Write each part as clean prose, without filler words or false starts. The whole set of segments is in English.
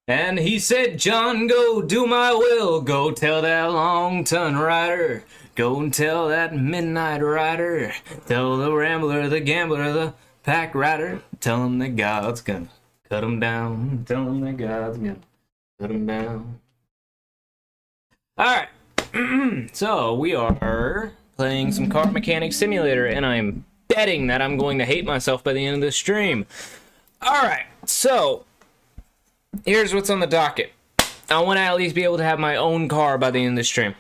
And he said, John, go do my will. Go tell that long ton rider. Go and tell that midnight rider. Tell the rambler, the gambler, the pack rider. Tell him that God's gonna cut him down. Tell him that God's gonna cut him down. Alright. So, we are playing some Car Mechanic Simulator, and I'm betting that I'm going to hate myself by the end of this stream. Alright, so here's what's on the docket. I want to at least be able to have my own car by the end of the stream.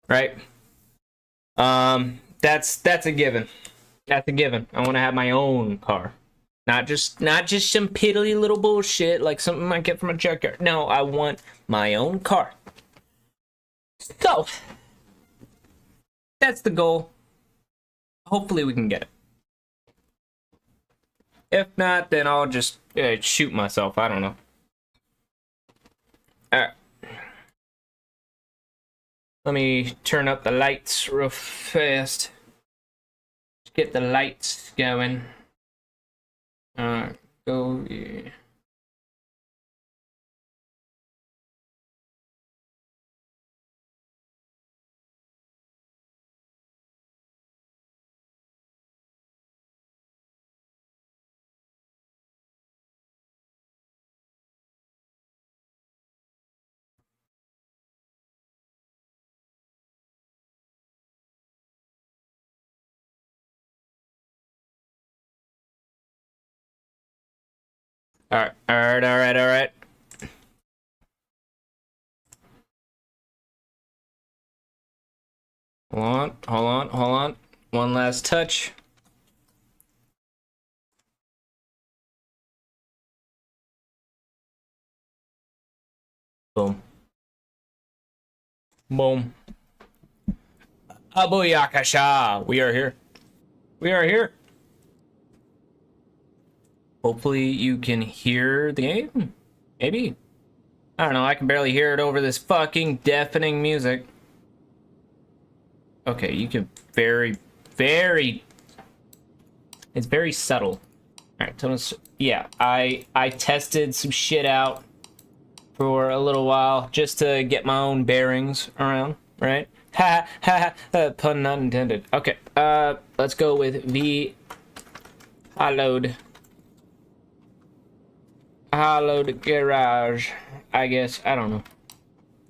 Right? That's a given. That's a given. I want to have my own car. Not just some piddly little bullshit like something I get from a junkyard. No, I want my own car. So, that's the goal. Hopefully we can get it. If not, then I'll just shoot myself. I don't know. Alright. Let me turn up the lights real fast. Let's get the lights going. Alright, go. Yeah. Alright. Hold on. One last touch. Boom. Boom. Abuyakasha! We are here. We are here. Hopefully you can hear the game. Maybe. I don't know, I can barely hear it over this fucking deafening music. Okay, you can it's very subtle. Alright, yeah, I tested some shit out for a little while just to get my own bearings around, right? Ha ha ha, pun not intended. Okay, let's go with the hallowed garage, I guess. I don't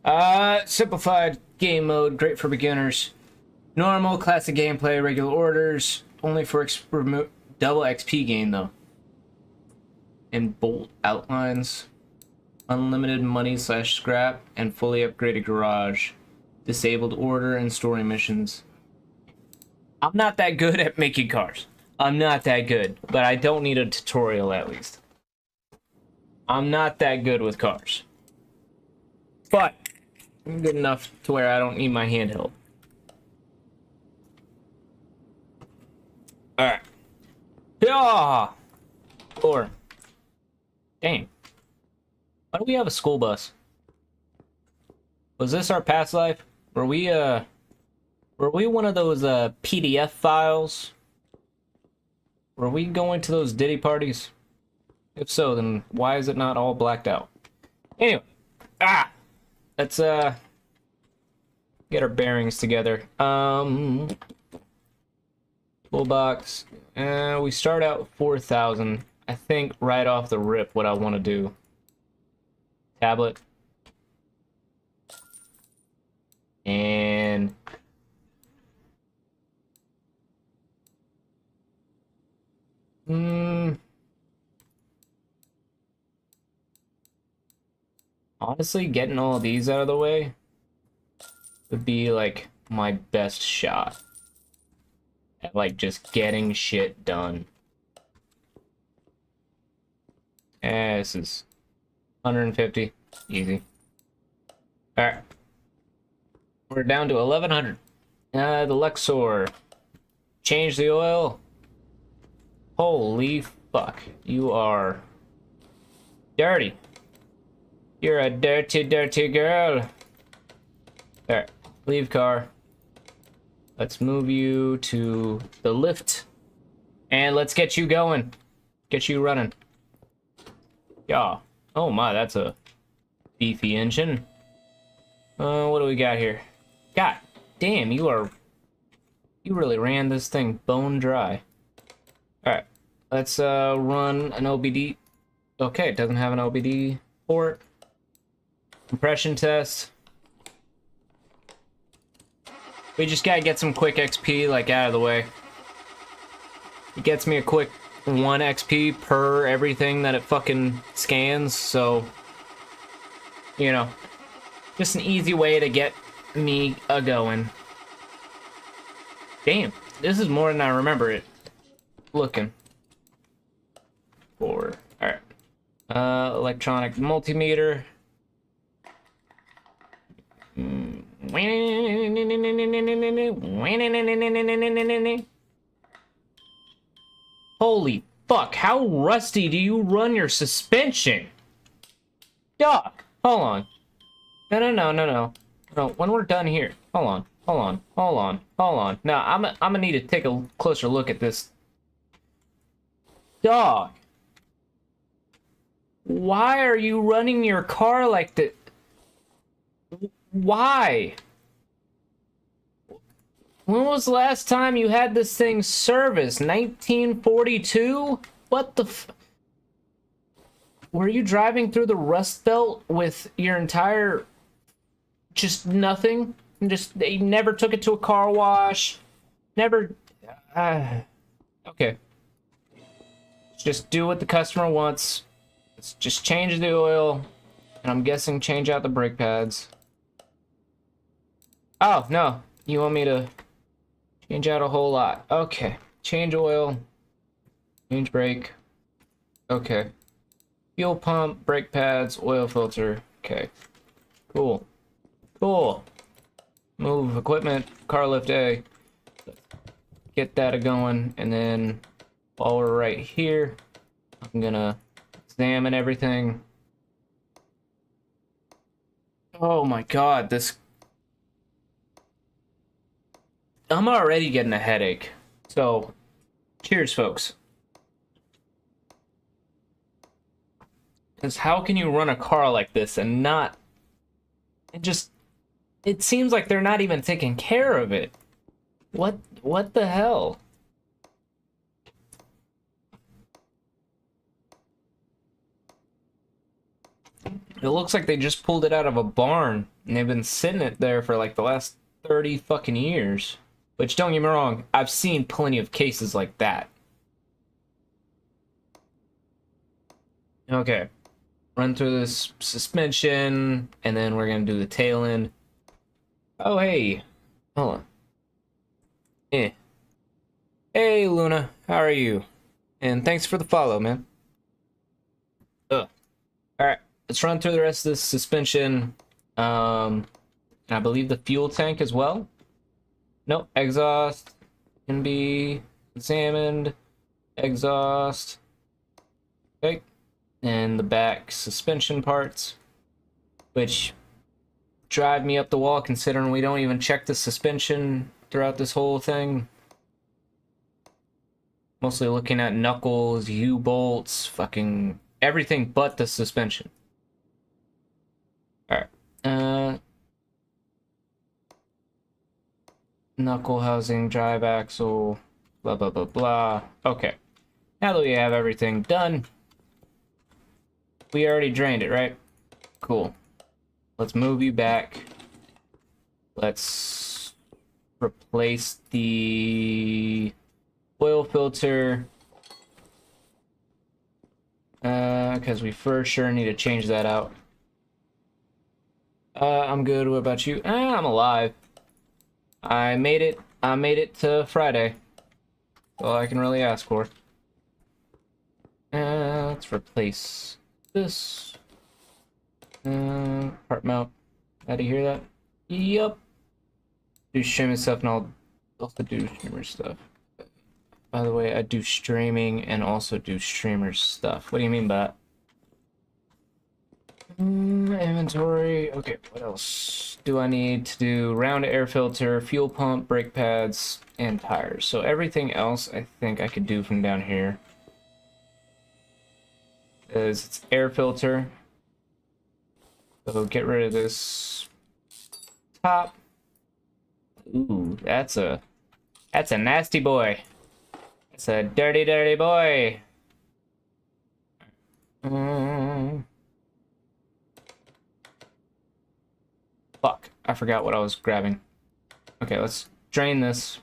know. Simplified game mode, great for beginners. Normal, classic gameplay, regular orders, only for double XP gain though. And bold outlines, unlimited money / scrap, and fully upgraded garage. Disabled order and story missions. I'm not that good at making cars. I'm not that good, but I don't need a tutorial at least. I'm not that good with cars. But I'm good enough to where I don't need my handheld. Alright. Yeah! Or. Dang. Why do we have a school bus? Was this our past life? Were we one of those PDF files? Were we going to those Diddy parties? If so, then why is it not all blacked out? Anyway, let's get our bearings together. Toolbox. We start out 4,000. I think right off the rip what I want to do. Tablet. And honestly, getting all of these out of the way would be like my best shot at like just getting shit done. This is 150, easy. All right, we're down to 1100. The Lexor, change the oil. Holy fuck, you are dirty. You're a dirty, dirty girl. Alright, leave car. Let's move you to the lift. And let's get you going. Get you running. Yeah. Oh my, that's a beefy engine. What do we got here? God damn, you really ran this thing bone dry. Alright, let's run an OBD. Okay, it doesn't have an OBD port. Compression test. We just gotta get some quick XP, like, out of the way. It gets me a quick 1 XP per everything that it fucking scans, so... You know. Just an easy way to get me a-going. Damn, this is more than I remember it looking for. Alright. Electronic multimeter. Holy fuck, how rusty do you run your suspension? Dog, hold on. No, when we're done here, hold on. Now, I'm gonna need to take a closer look at this. Dog. Why are you running your car like that? Why? When was the last time you had this thing serviced? 1942? What the f... Were you driving through the Rust Belt with your entire... just nothing? Just, they never took it to a car wash? Never... okay. Let's just do what the customer wants. Let's just change the oil. And I'm guessing change out the brake pads. Oh, no. You want me to change out a whole lot. Okay. Change oil. Change brake. Okay. Fuel pump, brake pads, oil filter. Okay. Cool. Cool. Move equipment, car lift A. Get that going. And then while we're right here, I'm gonna examine everything. Oh my god, this... I'm already getting a headache. So, cheers, folks. Because how can you run a car like this and not... It seems like they're not even taking care of it. What the hell? It looks like they just pulled it out of a barn and they've been sitting it there for like the last 30 fucking years. Which, don't get me wrong, I've seen plenty of cases like that. Okay. Run through this suspension, and then we're gonna do the tail end. Oh, hey. Hold on. Hey, Luna. How are you? And thanks for the follow, man. Alright. Let's run through the rest of this suspension. And I believe the fuel tank as well. Nope, exhaust can be examined. Exhaust. Okay. And the back suspension parts, which drive me up the wall considering we don't even check the suspension throughout this whole thing. Mostly looking at knuckles, U-bolts, fucking everything but the suspension. Alright. Knuckle housing, drive axle, blah, blah, blah, blah. Okay. Now that we have everything done, we already drained it, right? Cool. Let's move you back. Let's replace the oil filter. Because we for sure need to change that out. I'm good. What about you? I'm alive. I made it to Friday. All I can really ask for. Let's replace this. Part mount. How do you hear that? Yup. Do streaming stuff, and I'll also do streamer stuff. By the way, I do streaming and also do streamer stuff. What do you mean by that? Inventory. Okay, what else do I need to do? Round air filter, fuel pump, brake pads, and tires. So everything else I think I could do from down here. Is it's air filter. So get rid of this top. Ooh, that's a nasty boy. It's a dirty, dirty boy. Fuck, I forgot what I was grabbing. Okay, let's drain this.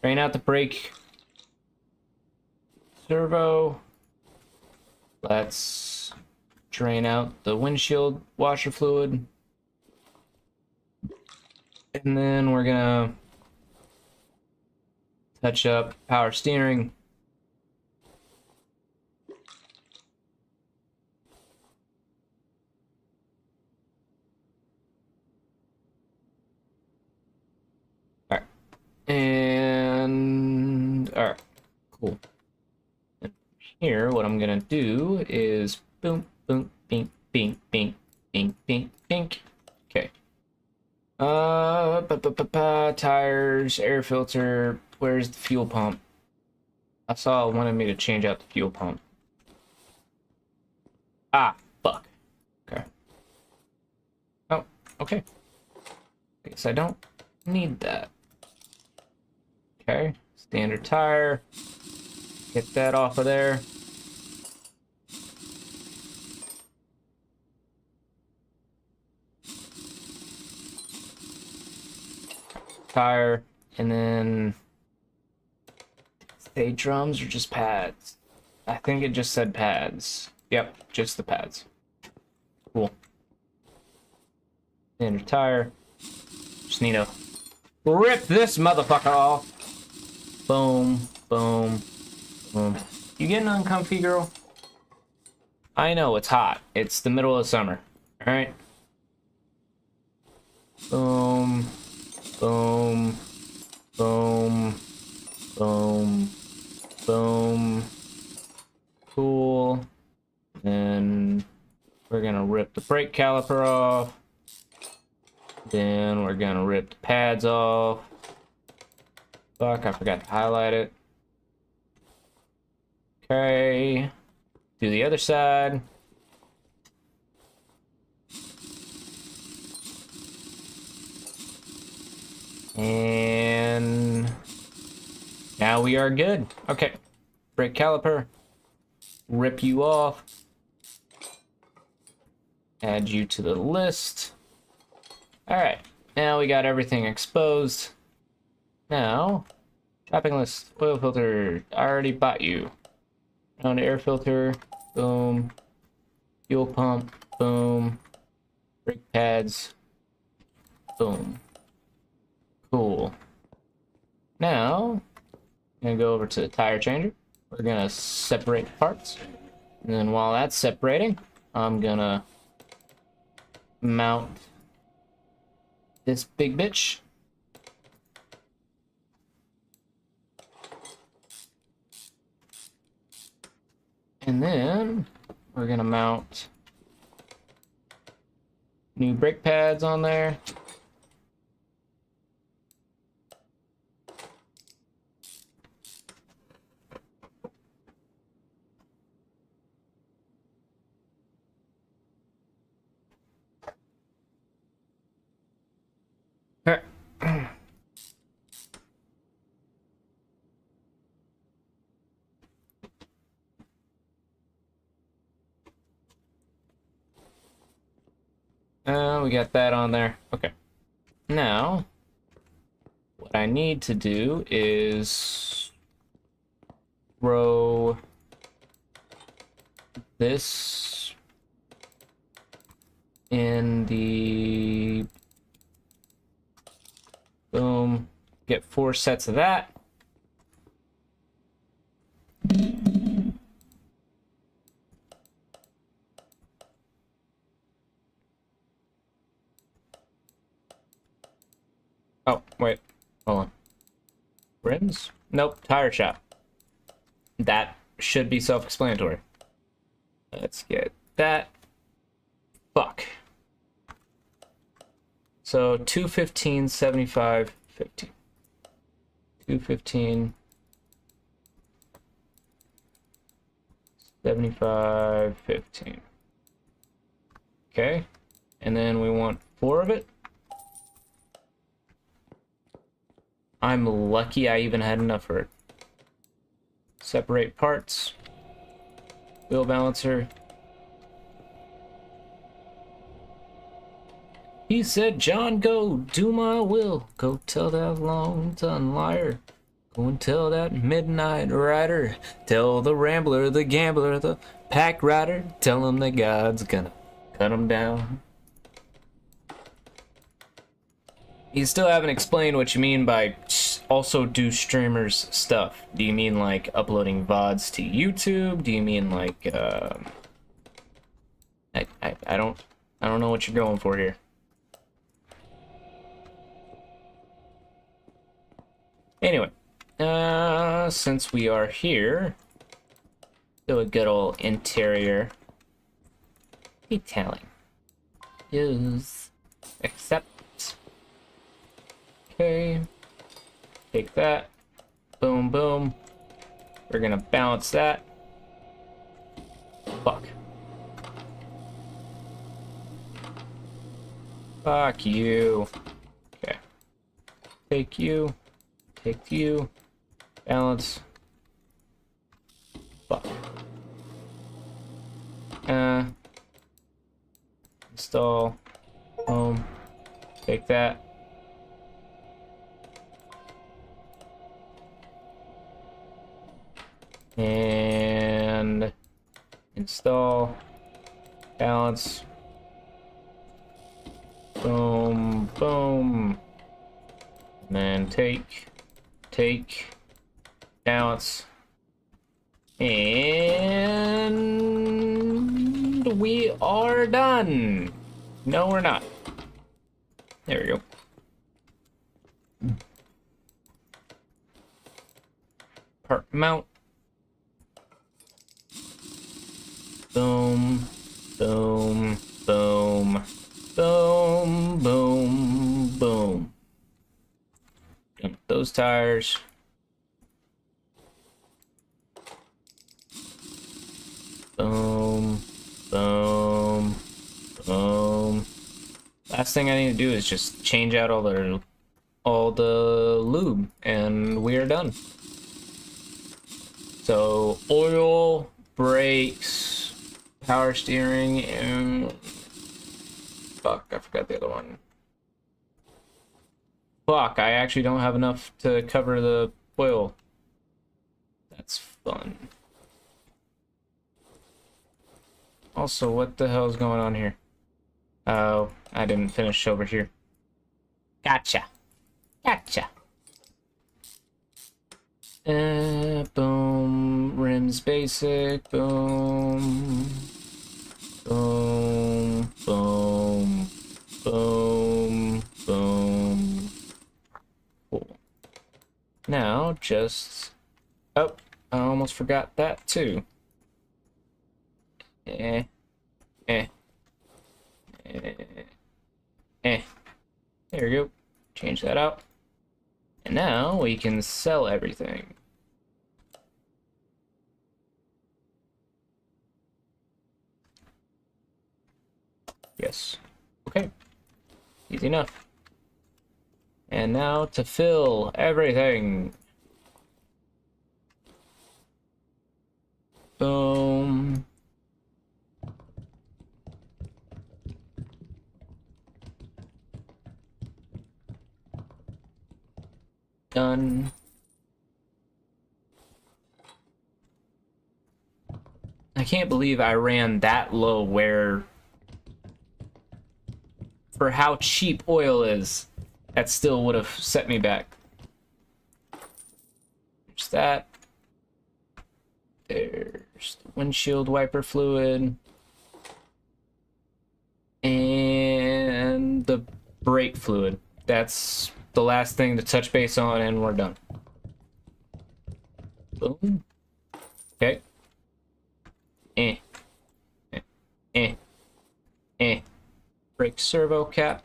Drain out the brake. Servo. Let's drain out the windshield washer fluid. And then we're gonna touch up power steering. All right. And all right, cool. And here, what I'm gonna do is boom, boom, bink, bink, bink, bink, bink, bink. Okay. Tires, air filter. Where's the fuel pump? I saw it wanted me to change out the fuel pump. Ah, fuck. Okay. Oh, okay. I guess I don't need that. Okay, standard tire. Get that off of there. Tire, and then say drums or just pads? I think it just said pads. Yep, just the pads. Cool. Standard tire. Just need to rip this motherfucker off. Boom, boom, boom. You getting uncomfy, girl? I know, it's hot. It's the middle of summer. Alright? Boom, boom, boom, boom, boom. Cool. Then we're gonna rip the brake caliper off. Then we're gonna rip the pads off. Fuck, I forgot to highlight it. Okay. Do the other side. And now we are good. Okay. Brake caliper. Rip you off. Add you to the list. Alright. Now we got everything exposed. Now, shopping list, oil filter, I already bought you. On the air filter, boom. Fuel pump, boom. Brake pads, boom. Cool. Now, I'm gonna go over to the tire changer. We're gonna separate the parts. And then while that's separating, I'm gonna mount this big bitch. And then we're gonna mount new brake pads on there. We got that on there. Okay. Now, what I need to do is throw this in the boom. Get 4 sets of that. Oh, wait. Hold on. Rims? Nope. Tire shop. That should be self-explanatory. Let's get that. Fuck. So 215, 75, 50. 215, 75, 15. Okay. And then we want 4 of it. I'm lucky I even had enough for it. Separate parts. Wheel balancer. He said, John, go do my will. Go tell that long-tongued liar. Go and tell that midnight rider. Tell the rambler, the gambler, the pack rider. Tell him that God's gonna cut him down. You still haven't explained what you mean by also do streamers stuff. Do you mean like uploading VODs to YouTube? Do you mean like I don't know what you're going for here. Anyway, since we are here, do a good old interior detailing. Use accept. Okay, take that, boom, boom. We're gonna balance that. Fuck. Fuck you. Okay. Take you, balance. Fuck. Install, boom, take that. And install, balance, boom, boom, and then take, balance, and we are done. No, we're not. There we go. Part mount. Boom, boom, boom, boom, boom, boom. Dump those tires. Boom, boom, boom. Last thing I need to do is just change out all the lube, and we are done. So oil, brakes, power steering, and fuck, I forgot the other one. Fuck, I actually don't have enough to cover the oil. That's fun. Also, what the hell is going on here? Oh, I didn't finish over here. Gotcha. Gotcha. Boom. Rims basic. Boom. Boom. Boom. Boom. Boom. Cool. Now, just... Oh, I almost forgot that too. Eh. There we go. Change that out. And now we can sell everything. Yes. Okay. Easy enough. And now to fill everything. Boom. Done. I can't believe I ran that low where, for how cheap oil is, that still would have set me back. There's that. There's the windshield wiper fluid. And the brake fluid. That's the last thing to touch base on, and we're done. Boom. Okay. Brake servo cap.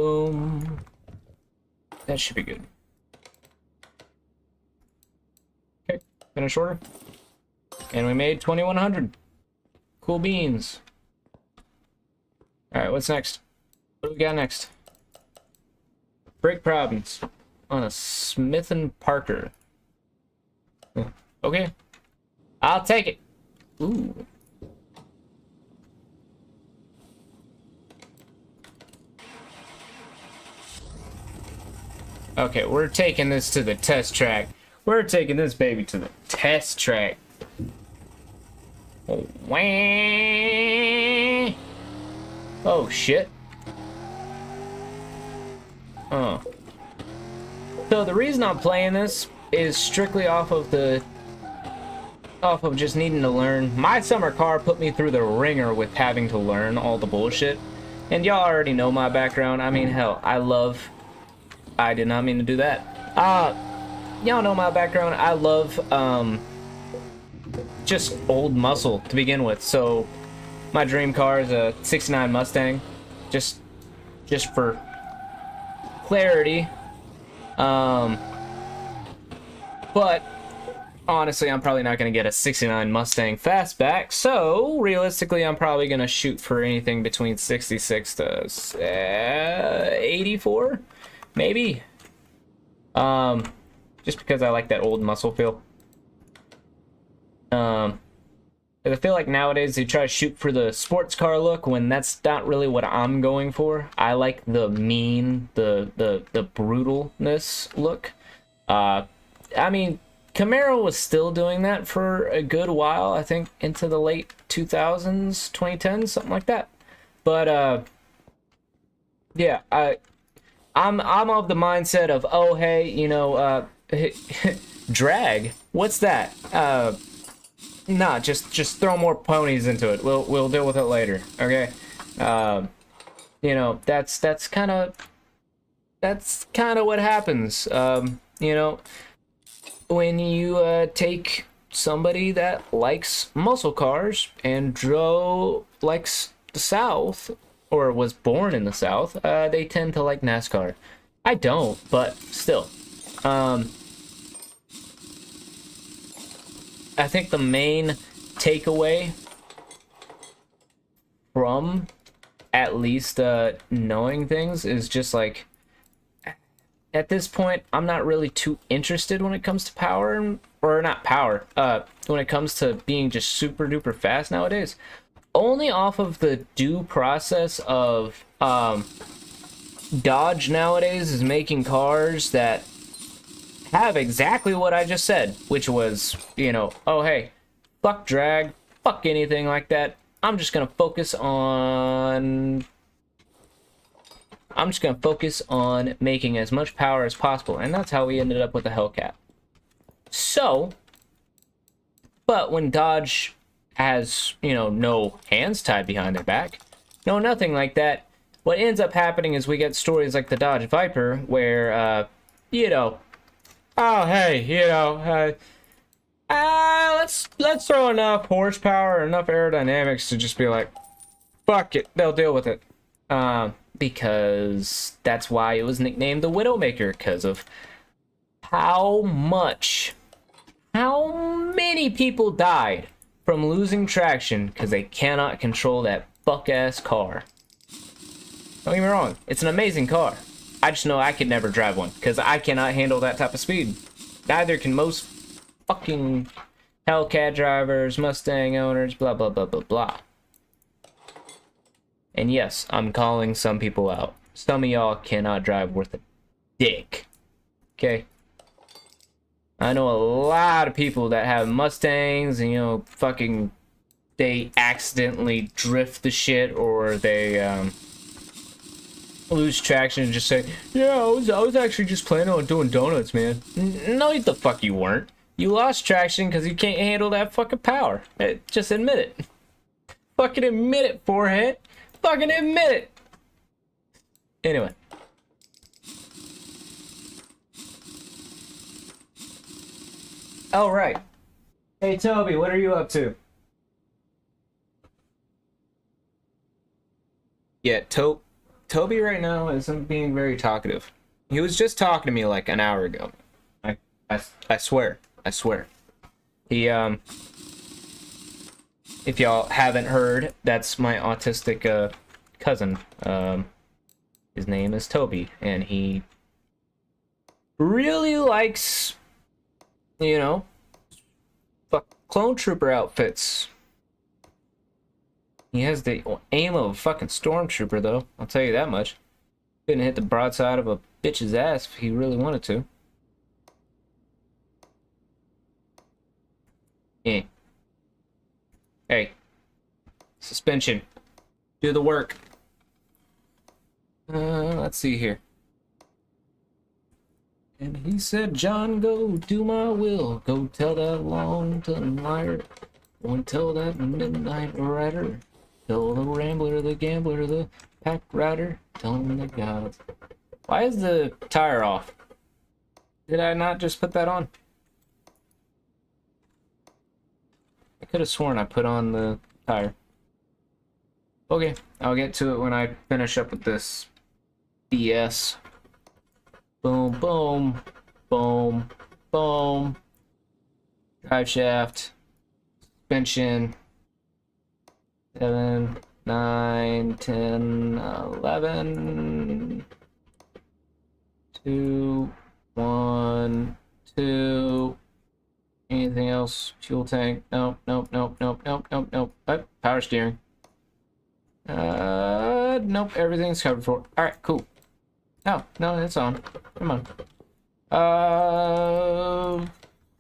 Boom. That should be good. Okay, finish order. And we made 2100. Cool beans. Alright, what's next? What do we got next? Brake problems on a Smith & Parker. Okay. I'll take it. Ooh. Okay, we're taking this to the test track. We're taking this baby to the test track. Oh, wah. Oh shit. Oh. So the reason I'm playing this is strictly off of just needing to learn. My summer car put me through the ringer with having to learn all the bullshit. And y'all already know my background. I mean, hell, I did not mean to do that. Y'all know my background. I love just old muscle to begin with. So my dream car is a '69 Mustang. Just for clarity. But honestly, I'm probably not going to get a '69 Mustang fastback. So realistically, I'm probably going to shoot for anything between 66 to 84. Maybe. Just because I like that old muscle feel. I feel like nowadays they try to shoot for the sports car look when that's not really what I'm going for. I like the mean, the brutalness look. I mean, Camaro was still doing that for a good while, I think into the late 2000s, 2010s, something like that. But yeah, I'm of the mindset of, oh hey, you know, drag. What's that? Nah, just throw more ponies into it. We'll deal with it later. Okay. You know, that's kind of what happens. You know, when you take somebody that likes muscle cars and likes the South, or was born in the South, they tend to like NASCAR. I don't, but still. I think the main takeaway from at least knowing things is just like, at this point, I'm not really too interested when it comes to power, or not power, when it comes to being just super duper fast nowadays. Only off of the due process of Dodge nowadays is making cars that have exactly what I just said, which was, you know, oh hey, fuck drag, fuck anything like that. I'm just gonna focus on making as much power as possible, and that's how we ended up with the Hellcat. So, but when Dodge has, you know, no hands tied behind their back, no nothing like that, what ends up happening is we get stories like the Dodge Viper where, you know, oh hey, you know, let's throw enough horsepower, enough aerodynamics to just be like, fuck it, they'll deal with it. Because that's why it was nicknamed the Widowmaker, because of how many people died from losing traction because they cannot control that fuck-ass car. Don't get me wrong, it's an amazing car. I just know I could never drive one, because I cannot handle that type of speed. Neither can most fucking Hellcat drivers, Mustang owners, blah, blah, blah, blah, blah. And yes, I'm calling some people out. Some of y'all cannot drive worth a dick. Okay? I know a lot of people that have Mustangs and, you know, fucking, they accidentally drift the shit, or they, lose traction and just say, yeah, I was actually just planning on doing donuts, man. No, the fuck you weren't. You lost traction because you can't handle that fucking power. Just admit it. Fucking admit it, forehead. Fucking admit it. Anyway. All right. Hey, Toby, what are you up to? Yeah, Toby right now isn't being very talkative. He was just talking to me like an hour ago. I swear. I swear. He, if y'all haven't heard, that's my autistic, cousin. His name is Toby, and he really likes, you know, clone trooper outfits. He has the aim of a fucking stormtrooper, though. I'll tell you that much. Couldn't hit the broadside of a bitch's ass if he really wanted to. Yeah. Hey. Suspension. Do the work. Let's see here. And he said, John, go do my will. Go tell that long-tongued liar. Go and tell that midnight rider. Tell the rambler, the gambler, the pack rider. Tell him the gods. Why is the tire off? Did I not just put that on? I could have sworn I put on the tire. Okay, I'll get to it when I finish up with this BS. Boom, boom, boom, boom. Drive shaft, suspension, 7, 9, 10, 11, 2, 1, 2. Anything else? Fuel tank? Nope, nope, nope, nope, nope, nope, nope. Power steering. Nope, everything's covered for. Alright, cool. No, it's on. Come on.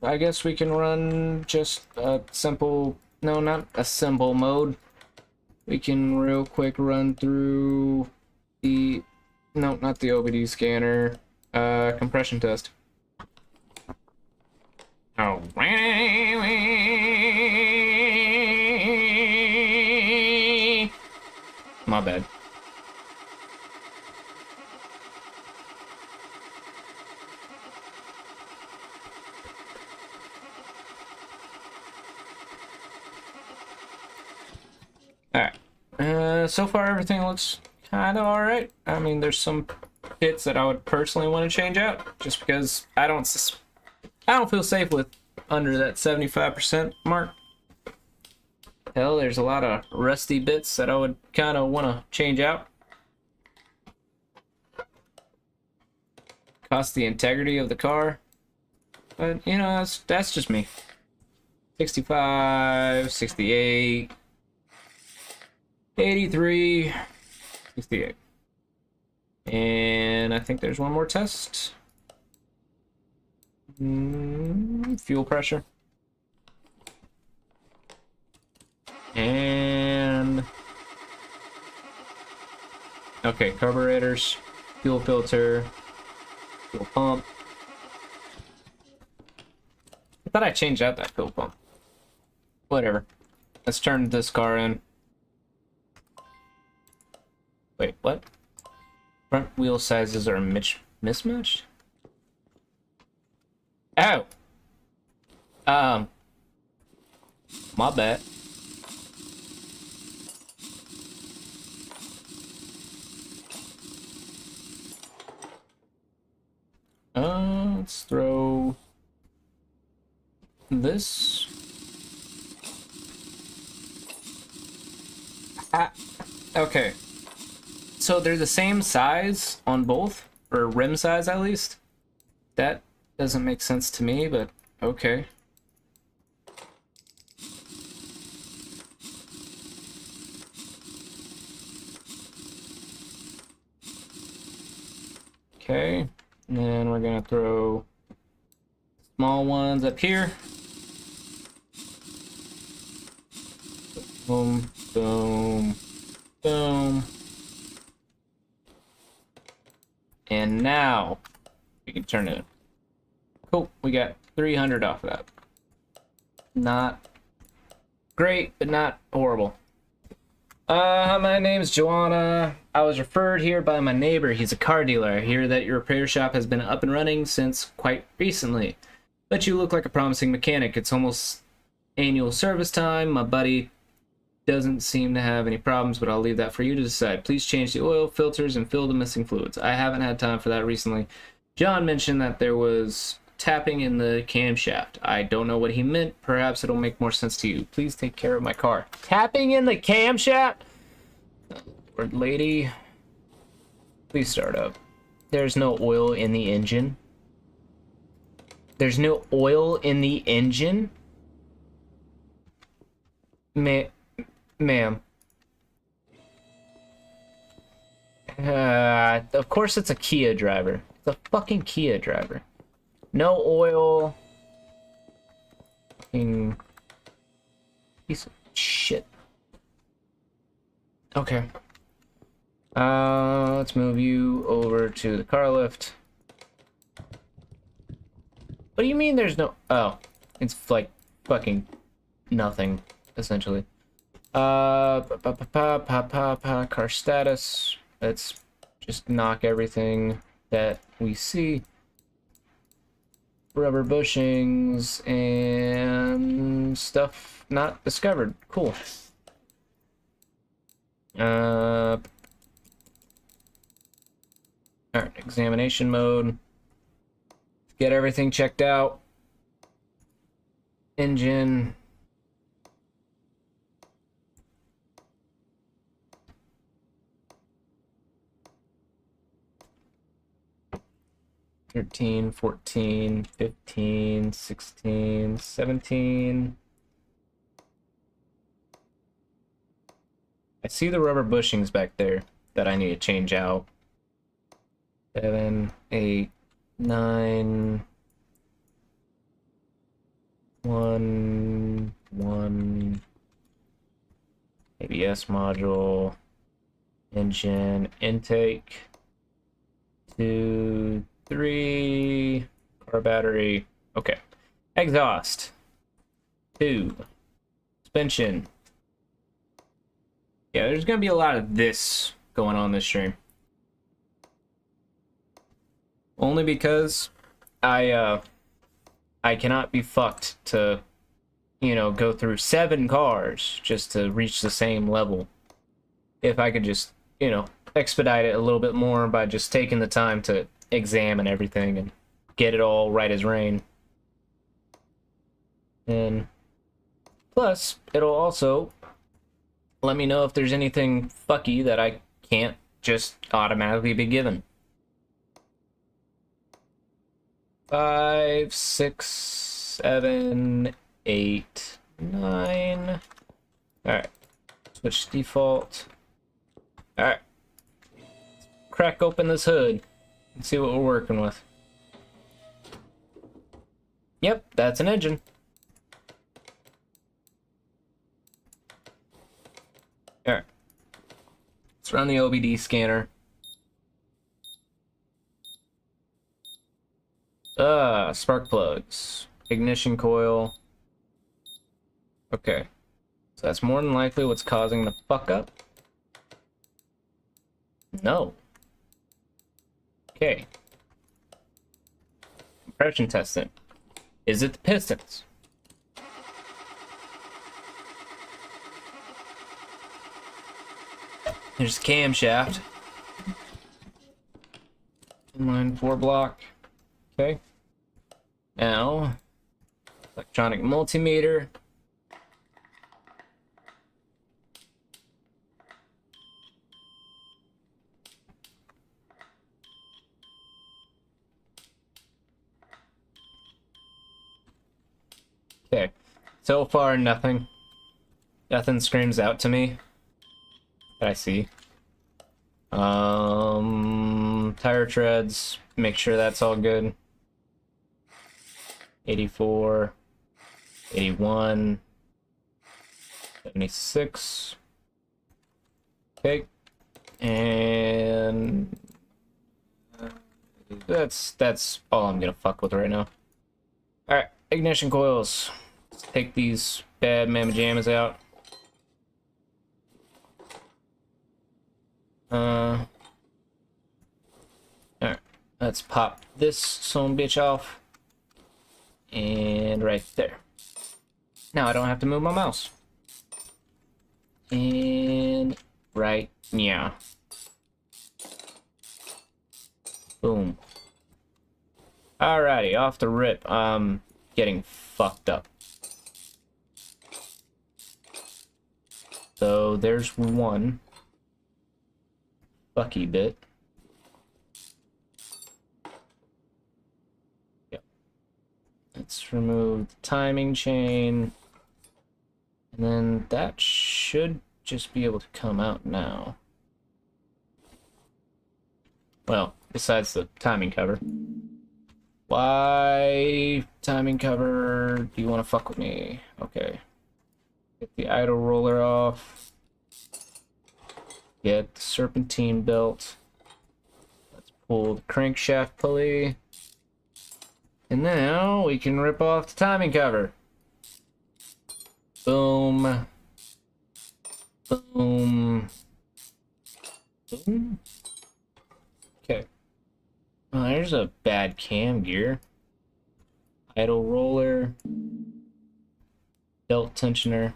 I guess we can run just a simple, no, not a simple mode. We can real quick run through the, no, not the OBD scanner, compression test. Oh. My bad. Alright. So far everything looks kind of alright. I mean, there's some bits that I would personally want to change out, just because I don't feel safe with under that 75% mark. Hell, there's a lot of rusty bits that I would kind of want to change out. Cost the integrity of the car. But, you know, that's just me. 65, 68, 83, 68. And I think there's one more test. Fuel pressure. And okay, carburetors, fuel filter, fuel pump. I thought I changed out that fuel pump. Whatever. Let's turn this car in. Wait, what? Front wheel sizes are mismatched? Oh! My bad. Let's throw this. Okay. So they're the same size on both, or rim size at least. That doesn't make sense to me, but okay. Okay, and then we're gonna throw small ones up here. Boom, boom, boom. And now we can turn it in. Cool, we got 300 off of that. Not great, but not horrible. My name's Joanna. I was referred here by my neighbor. He's a car dealer. I hear that your repair shop has been up and running since quite recently. But you look like a promising mechanic. It's almost annual service time. My buddy doesn't seem to have any problems, but I'll leave that for you to decide. Please change the oil filters and fill the missing fluids. I haven't had time for that recently. John mentioned that there was tapping in the camshaft. I don't know what he meant. Perhaps it'll make more sense to you. Please take care of my car. Tapping in the camshaft? Lord lady. Please start up. There's no oil in the engine. There's no oil in the engine? Ma'am. Of course it's a Kia driver. It's a fucking Kia driver. No oil. Fucking piece of shit. Okay. Let's move you over to the car lift. What do you mean there's no... Oh, it's like fucking nothing, essentially. Car status. Let's just knock everything that we see. Rubber bushings and stuff not discovered. Cool. Alright, examination mode. Get everything checked out. Engine. $13, $14, $15, $16, $17. I see the rubber bushings back there that I need to change out. 7, 8, 9, 1, ABS module, engine, intake, 2, 3, car battery. Okay. Exhaust. 2. Suspension. Yeah, there's gonna be a lot of this going on this stream. Only because I cannot be fucked to, you know, go through 7 cars just to reach the same level. If I could just, you know, expedite it a little bit more by just taking the time to examine everything and get it all right as rain. And plus, it'll also let me know if there's anything fucky that I can't just automatically be given. 5, 6, 7, 8, 9. Alright. Switch default. Alright. Crack open this hood and see what we're working with. Yep, that's an engine. Alright. Let's run the OBD scanner. Spark plugs. Ignition coil. Okay. So that's more than likely what's causing the fuck up. No. Okay. Compression testing. Is it the pistons? There's the camshaft. Inline 4 block. Okay. Now, electronic multimeter. Okay. So far, nothing. Nothing screams out to me that I see. Tire treads. Make sure that's all good. 84, 81, 76. Okay. And that's all I'm gonna fuck with right now. Alright, ignition coils. Let's take these bad mamma jammas out. Alright, let's pop this son bitch off. And right there. Now I don't have to move my mouse. And right, yeah. Boom. Alrighty, off the rip. Getting fucked up. So there's one fucky bit. Yep. Let's remove the timing chain. And then that should just be able to come out now. Well, besides the timing cover. Why timing cover? Do you want to fuck with me? Okay. Get the idle roller off. Get the serpentine belt. Let's pull the crankshaft pulley. And now we can rip off the timing cover. Boom. Boom. Boom. Okay. Well, there's a bad cam gear. Idle roller. Belt tensioner.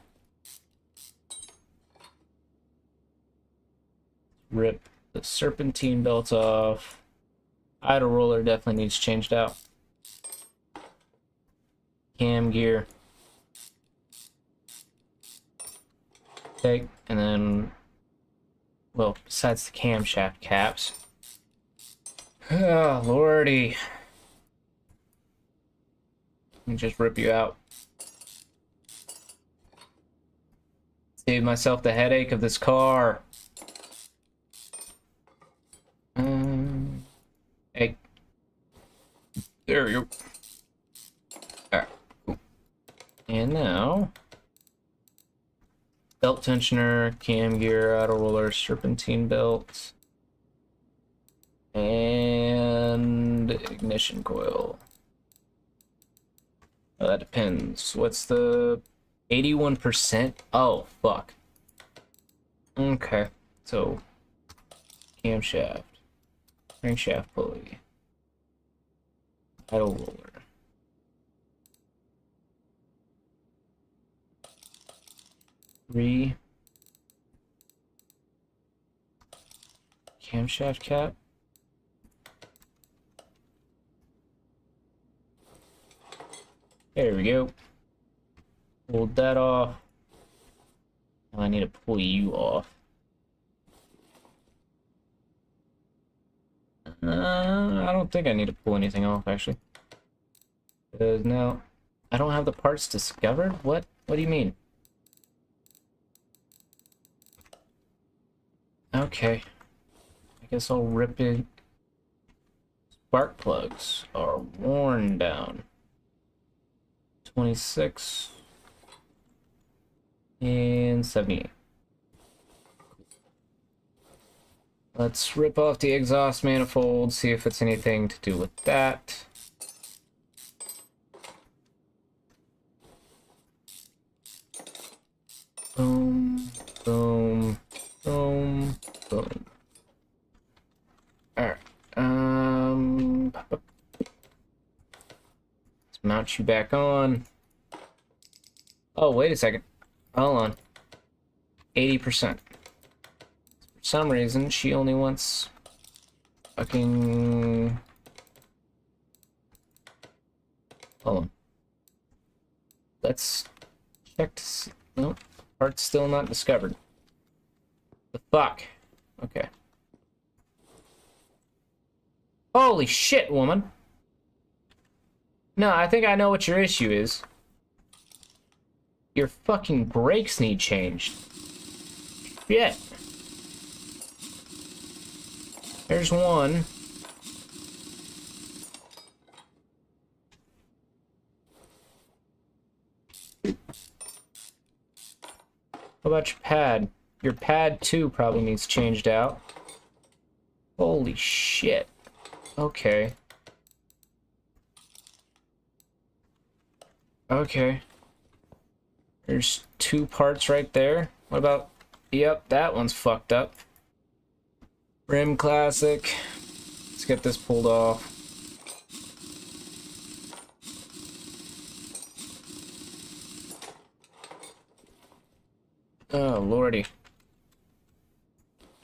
Rip the serpentine belt off. Idle roller definitely needs changed out. Cam gear. Okay, and then, well, besides the camshaft caps. Oh, lordy. Let me just rip you out. Save myself the headache of this car. Hey. There we go. Alright, cool. And now, belt tensioner, cam gear, idle roller, serpentine belt, and ignition coil. Oh, that depends. What's the 81%? Oh, fuck. Okay, so camshaft, crankshaft pulley, idle roller. Camshaft cap. There we go. Pulled that off. Now I need to pull you off. I don't think I need to pull anything off, actually. Because now I don't have the parts discovered? What? What do you mean? Okay. I guess I'll rip it. Spark plugs are worn down. 26 and 78. Let's rip off the exhaust manifold, see if it's anything to do with that. Boom, boom, boom, boom. Alright. Let's mount you back on. Oh, wait a second. Hold on. 80%. For some reason, she only wants fucking... Hold on. Let's check to see. Nope. Part's still not discovered. The fuck? Okay. Holy shit, woman. No, I think I know what your issue is. Your fucking brakes need changed. Shit. There's one. How about your pad? Your pad 2 probably needs changed out. Holy shit. Okay. Okay. There's 2 parts right there. What about... Yep, that one's fucked up. Rim classic. Let's get this pulled off. Oh, lordy.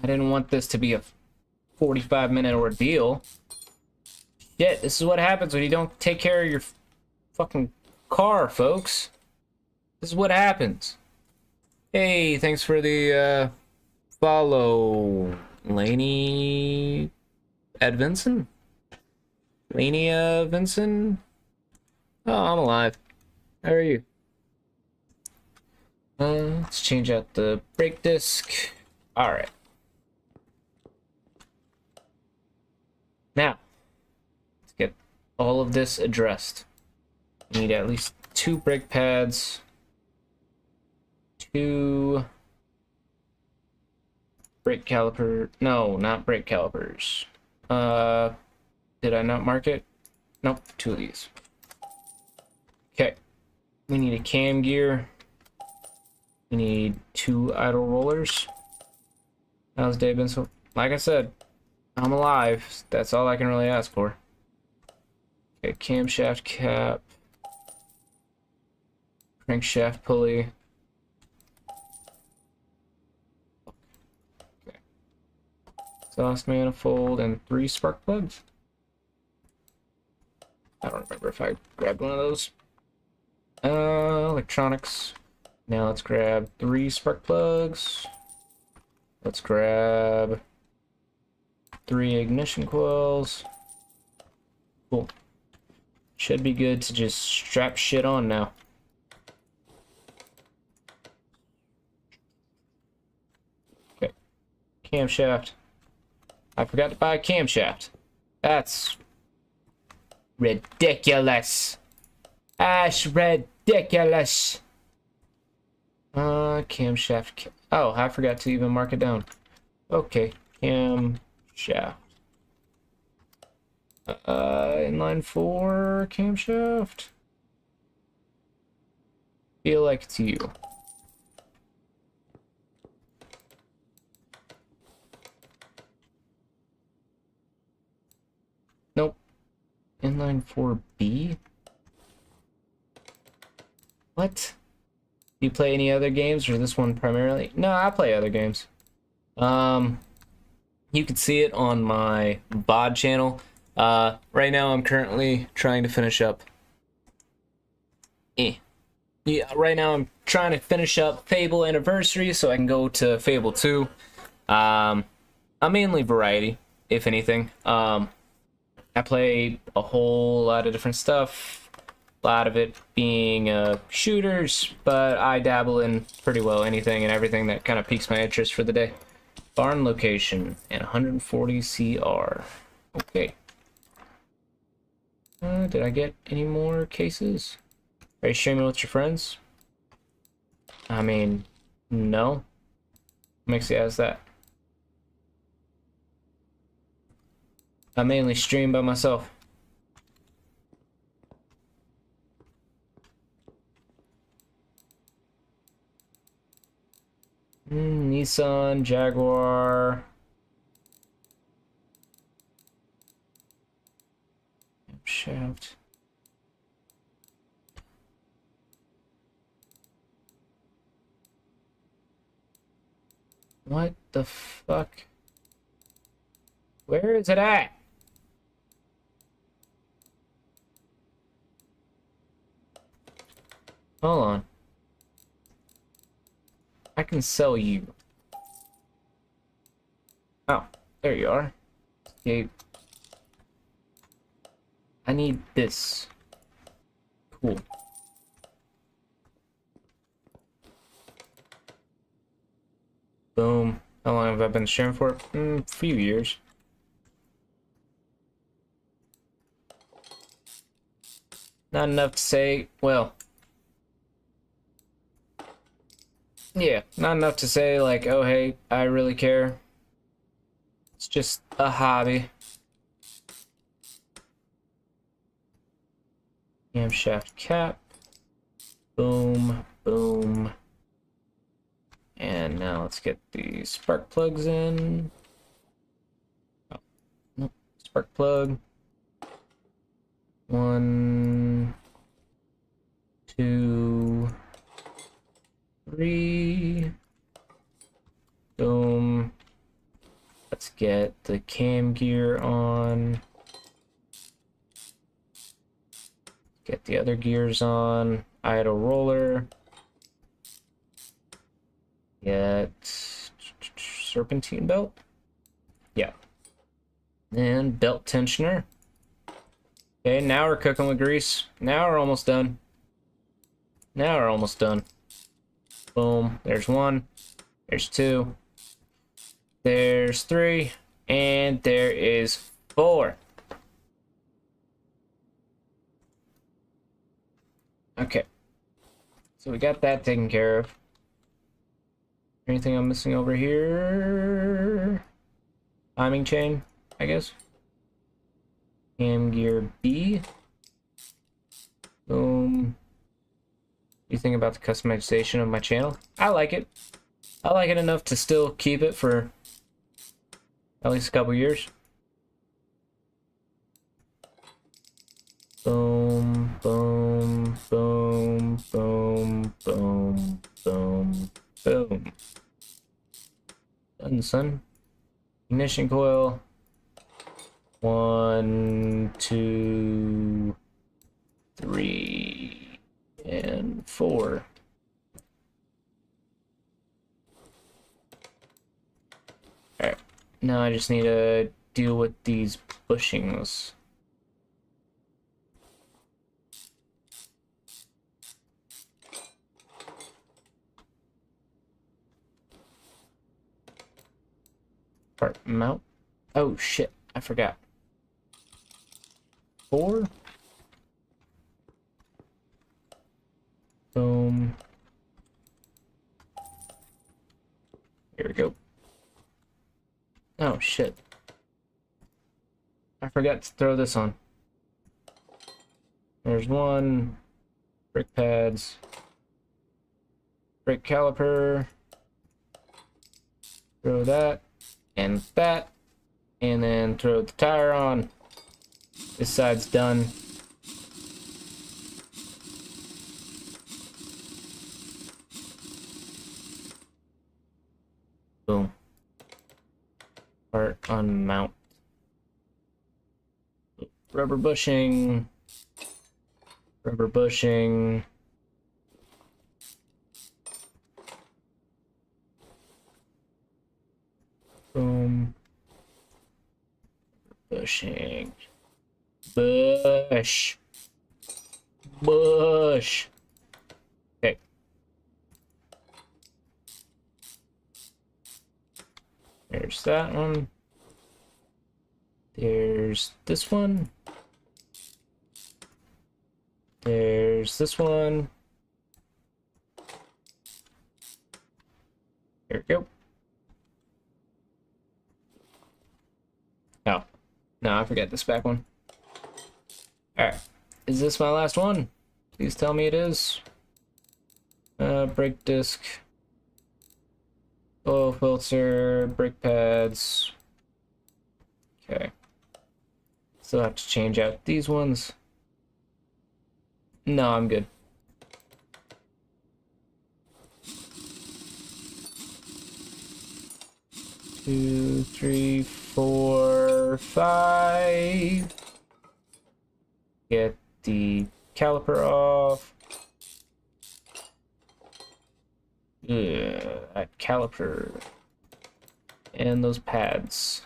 I didn't want this to be a 45-minute ordeal. Shit, this is what happens when you don't take care of your fucking car, folks. This is what happens. Hey, thanks for the follow, Laney Edvinson? Lania Vincent? Oh, I'm alive. How are you? Let's change out the brake disc. Alright. Now, let's get all of this addressed. We need at least 2 brake pads. 2 brake caliper. No, not brake calipers. Did I not mark it? Nope, 2 of these. Okay. We need a cam gear. We need 2 idle rollers. How's day been so? Like I said, I'm alive. That's all I can really ask for. Okay, camshaft cap. Crankshaft pulley. Okay. Exhaust manifold and 3 spark plugs. I don't remember if I grabbed one of those. Electronics. Now let's grab 3 spark plugs. Let's grab 3 ignition coils. Cool. Should be good to just strap shit on now. Okay. Camshaft. I forgot to buy a camshaft. That's ridiculous. That's ridiculous. Camshaft. Oh, I forgot to even mark it down. Okay, camshaft. Inline 4 camshaft. Feel like it's you. Nope. Inline 4B? What? Do you play any other games, or this one primarily? No, I play other games. You can see it on my VOD channel. Right now I'm currently trying to finish up. Yeah, right now I'm trying to finish up Fable Anniversary so I can go to Fable 2. I'm mainly variety, if anything. I play a whole lot of different stuff. A lot of it being shooters, but I dabble in pretty well anything and everything that kind of piques my interest for the day. Barn location and 140 CR. Okay. Did I get any more cases? Are you streaming with your friends? I mean, no. What makes you ask that? I mainly stream by myself. Nissan, Jaguar. Shaft. What the fuck? Where is it at? Hold on. I can sell you. Oh, there you are. Okay. I need this. Cool. Boom. How long have I been streaming for? A few years. Not enough to say, well, yeah, not enough to say like, oh hey, I really care. It's just a hobby. Camshaft cap. Boom, boom. And now let's get the spark plugs in. Oh, nope. Spark plug. 1, 2, 3, get the cam gear on. Get the other gears on. Idle roller. Get serpentine belt. Yeah. And belt tensioner. Okay, now we're cooking with grease. Now we're almost done. Now we're almost done. Boom. There's one. There's two. There's three. And there is four. Okay. So we got that taken care of. Anything I'm missing over here? Timing chain, I guess. Cam gear B. Boom. You think about the customization of my channel? I like it. I like it enough to still keep it for at least a couple years. Boom, boom, boom, boom, boom, boom, boom. Done, son. Ignition coil. 1, 2, 3, and 4. Alright, now I just need to deal with these bushings. Part mount. Oh shit, I forgot. 4. Boom. Here we go. Oh shit. I forgot to throw this on. There's one. Brake pads. Brake caliper. Throw that. And that. And then throw the tire on. This side's done. Boom. Part unmount. Rubber bushing. Rubber bushing. Boom. Bushing. Bush. Bush. Okay. There's that one. There's this one. There's this one. There we go. Oh. No, I forgot this back one. Alright. Is this my last one? Please tell me it is. Brake disc. Oil filter. Brake pads. Okay. Still have to change out these ones. No, I'm good. Two, three, 4, 5. Get the caliper off. That caliper. And those pads.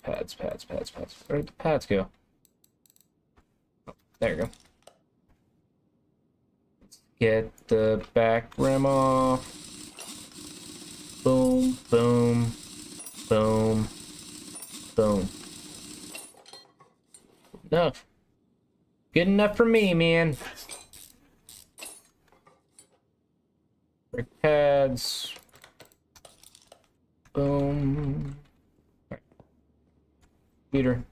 Pads. Where'd the pads go? Oh, there you go. Let's get the back rim off. Boom, boom, boom, boom. Enough. Good enough for me, man. Brake pads. Boom. Computer.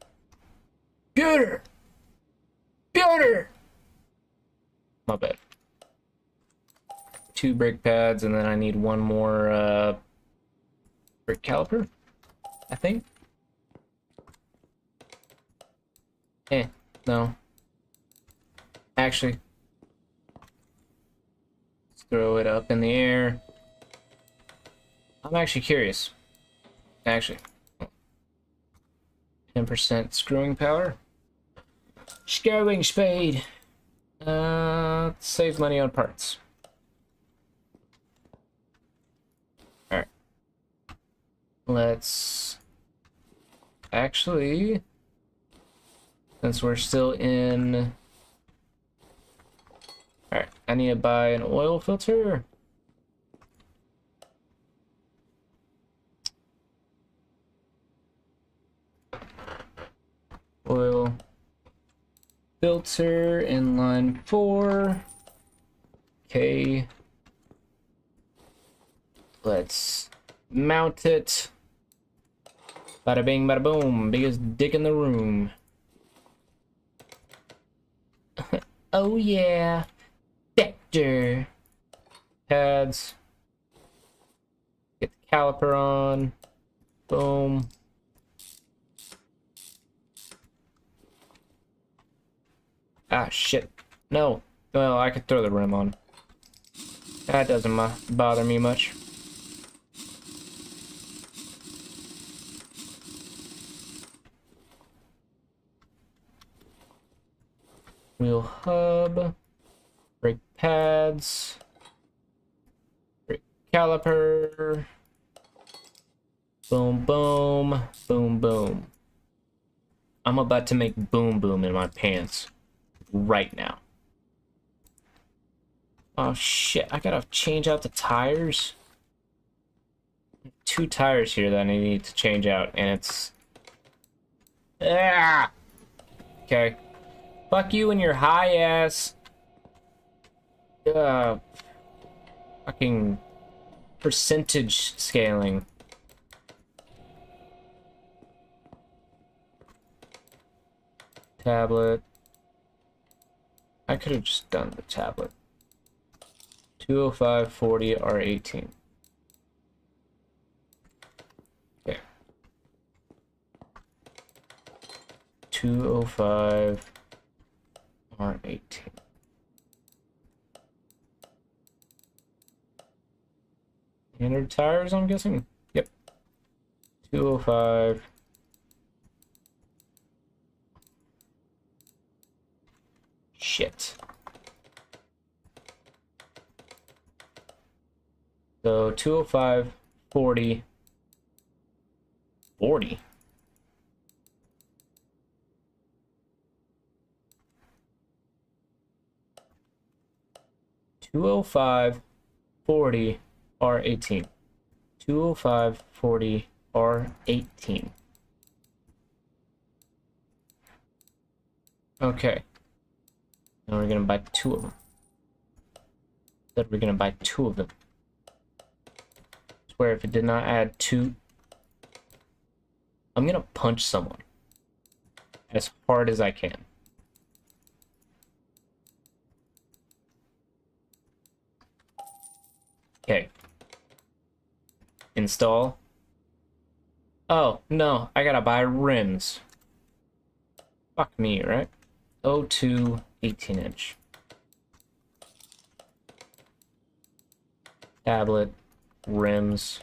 Computer! Computer! My bad. 2 brake pads, and then I need one more brake caliper, I think. No. Actually, let's throw it up in the air. I'm actually curious. Actually, 10% screwing power. Screwing speed. Save money on parts. Alright. Let's actually, since we're still in, alright, I need to buy an oil filter. Oil filter in line 4. Okay. Let's mount it. Bada bing, bada boom. Biggest dick in the room. Oh yeah. Vector. Pads. Get the caliper on. Boom. Ah, shit. No. Well, I could throw the rim on. That doesn't bother me much. Wheel hub. Brake pads. Brake caliper. Boom, boom. Boom, boom. I'm about to make boom, boom in my pants. Right now. Oh shit, I gotta change out the tires. 2 tires here that I need to change out, and it's... Ah! Okay. Fuck you and your high ass... fucking... percentage scaling. Tablet. I could have just done the tablet. 205, 40, R18. Okay. 205, R18. Standard tires, I'm guessing? Yep. 205. Shit. So 205, 40, 40. $205, 40, R18. 205, 40, R18. Okay. Now we're gonna buy 2 of them. Said we're gonna buy 2 of them. I swear if it did not add 2, I'm gonna punch someone as hard as I can. Okay. Install. Oh, no, I gotta buy rims. Fuck me, right? 02 18-inch. Tablet, rims.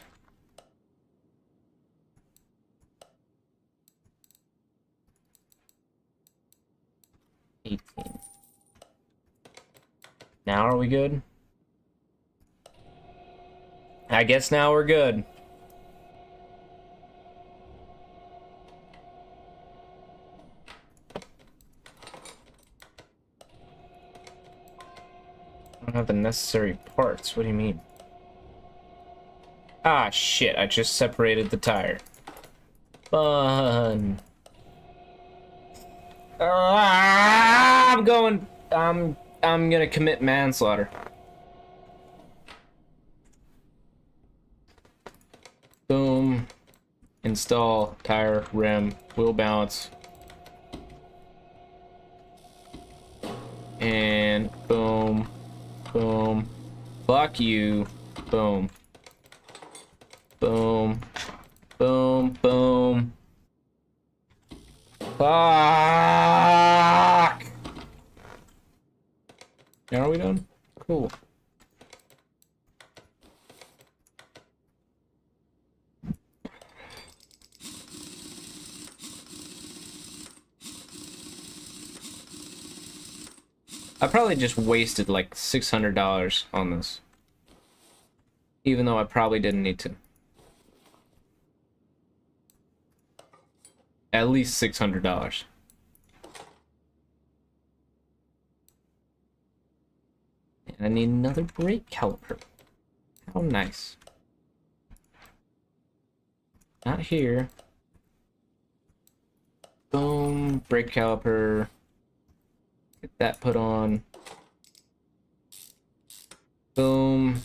Now are we good? I guess now we're good. I don't have the necessary parts. What do you mean? Ah, shit. I just separated the tire. Fun. I'm gonna commit manslaughter. Boom. Install tire, rim, wheel balance. And boom. Boom. Fuck you. Boom. Boom. Boom. Boom. Fuck! Now are we done? Cool. I probably just wasted like $600 on this. Even though I probably didn't need to. At least $600. And I need another brake caliper. How nice. Not here. Boom, brake caliper. Get that put on. Boom,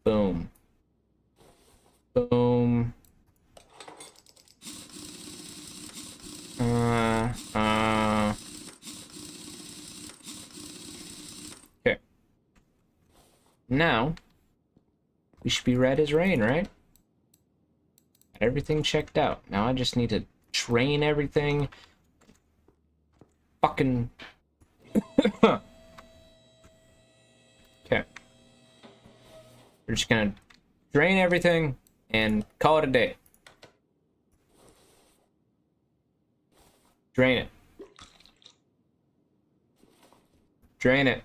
boom, boom. Okay. Now, we should be red as rain, right? Everything checked out. Now I just need to train everything. Fucking... Okay. We're just gonna drain everything and call it a day. Drain it. Drain it.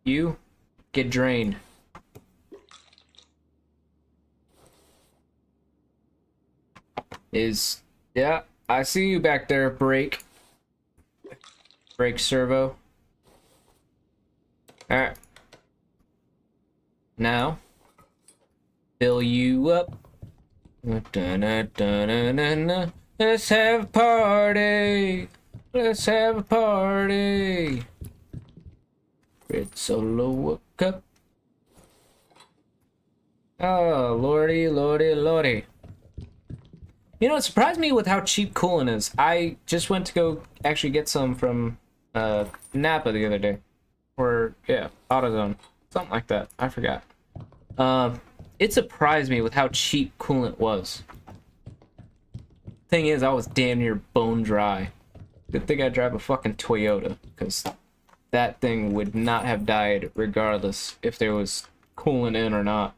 You get drained. Yeah, I see you back there, brake servo. Alright. Now, fill you up. Da-na-da-na-na-na. Let's have a party. Let's have a party. Red Solo cup. Oh, lordy, lordy, lordy. You know, it surprised me with how cheap coolant is. I just went to go actually get some from Napa the other day. Or, yeah, AutoZone. Something like that. I forgot. It surprised me with how cheap coolant was. Thing is, I was damn near bone dry. Good thing I drive a fucking Toyota, because that thing would not have died regardless if there was coolant in or not.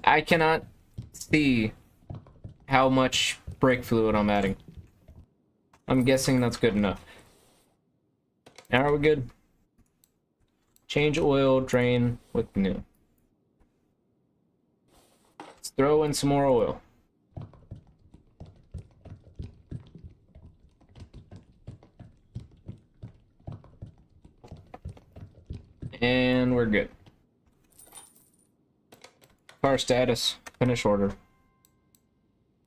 I cannot see how much brake fluid I'm adding. I'm guessing that's good enough. Now are we good? Change oil, drain with new. Let's throw in some more oil. And we're good. Car status, finish order.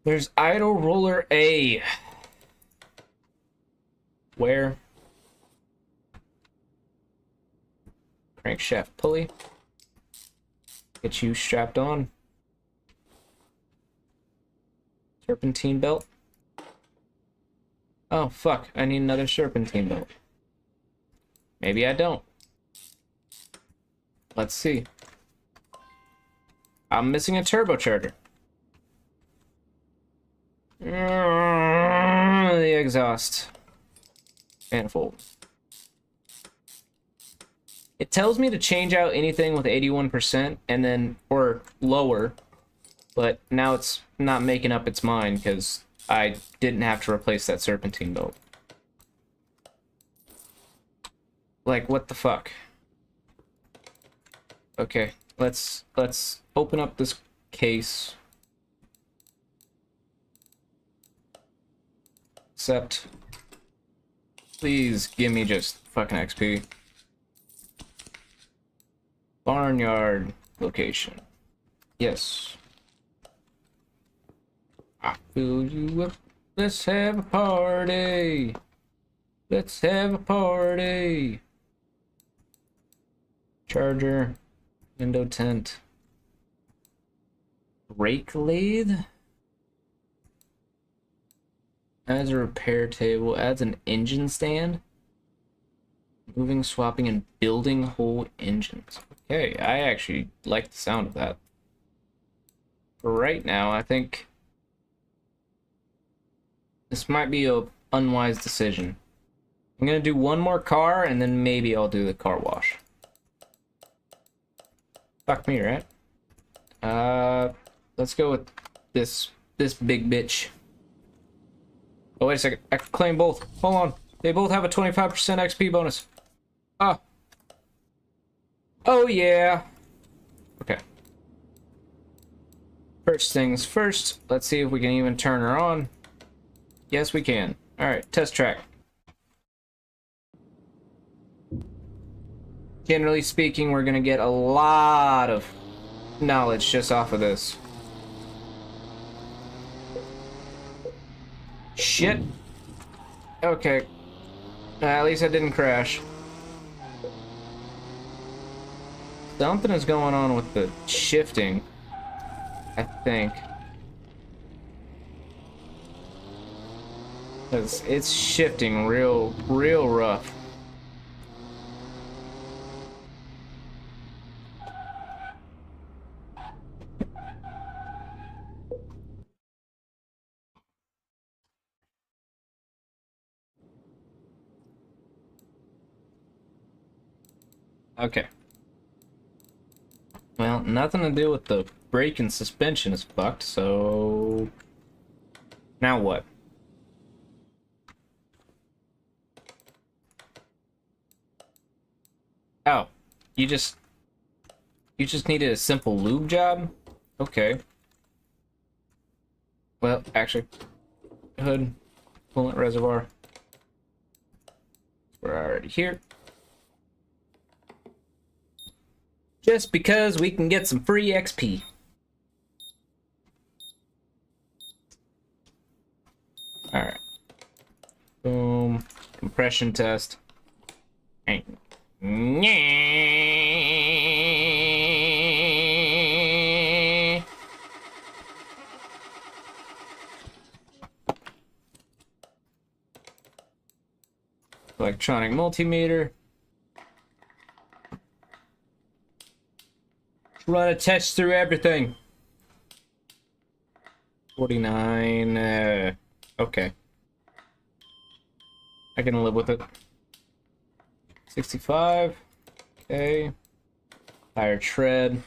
There's idle roller A. Where? Crankshaft pulley. Get you strapped on. Serpentine belt. Oh, fuck. I need another serpentine belt. Maybe I don't. Let's see. I'm missing a turbocharger. The exhaust. Manifold. It tells me to change out anything with 81% and then, or lower, but now it's not making up its mind because I didn't have to replace that serpentine belt. Like, what the fuck? Okay, let's open up this case. Except, please give me just fucking XP. Barnyard location. Yes. I fill you up. Let's have a party. Let's have a party. Charger. Window tent. Brake lathe. Adds a repair table. Adds an engine stand. Moving, swapping, and building whole engines. Okay, I actually like the sound of that. For right now, I think this might be an unwise decision. I'm gonna do one more car, and then maybe I'll do the car wash. Fuck me, right? Let's go with this big bitch. Oh, wait a second. I can claim both. Hold on. They both have a 25% XP bonus. Ah. Oh, yeah. Okay. First things first. Let's see if we can even turn her on. Yes, we can. Alright, test track. Generally speaking, we're gonna get a lot of knowledge just off of this. Shit. Okay. At least I didn't crash. Something is going on with the shifting, I think. It's shifting real rough. Okay. Well, nothing to do with the brake and suspension is fucked, so... Now what? Oh, you just needed a simple lube job? Okay. Well, actually, hood, coolant reservoir. We're already here. Just because we can get some free XP. Alright. Boom. Compression test. Electronic multimeter. Run a test through everything. 49. Okay. I can live with it. 65. Okay. Higher tread.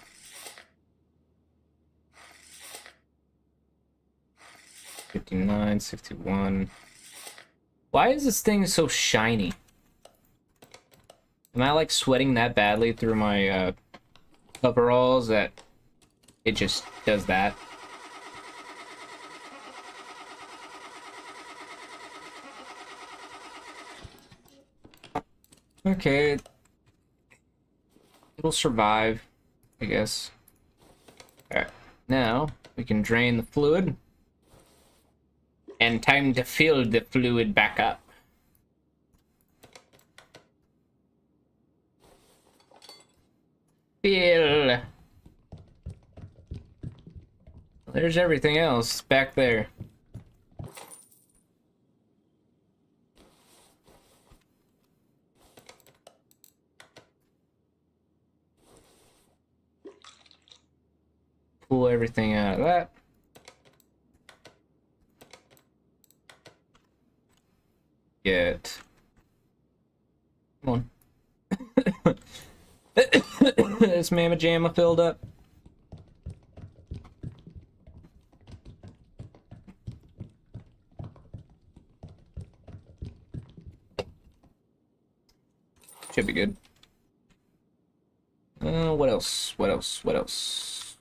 59, 61. Why is this thing so shiny? Am I like sweating that badly through my coveralls that it just does that? Okay. It'll survive, I guess. Alright. Now, we can drain the fluid. And time to fill the fluid back up. Fill. There's everything else back there. Pull everything out of that. Get. Come on. This mamma jamma filled up. Should be good. What else? What else? What else?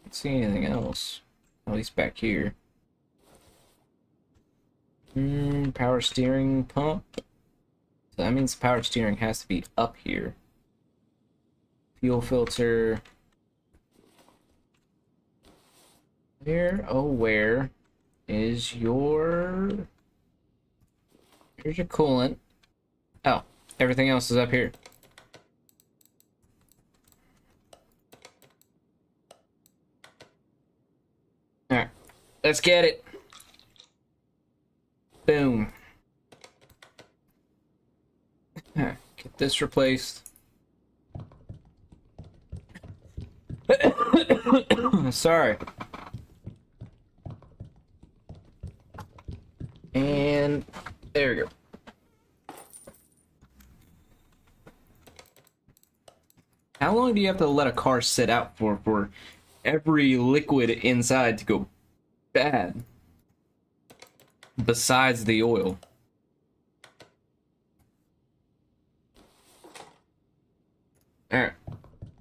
Don't see anything else. At least back here. Power steering pump. So that means power steering has to be up here. Fuel filter. Where, oh, where is your... Here's your coolant. Oh, everything else is up here. Alright, let's get it. Boom. Get this replaced. Sorry. And there we go. How long do you have to let a car sit out for every liquid inside to go bad? Besides the oil. Alright.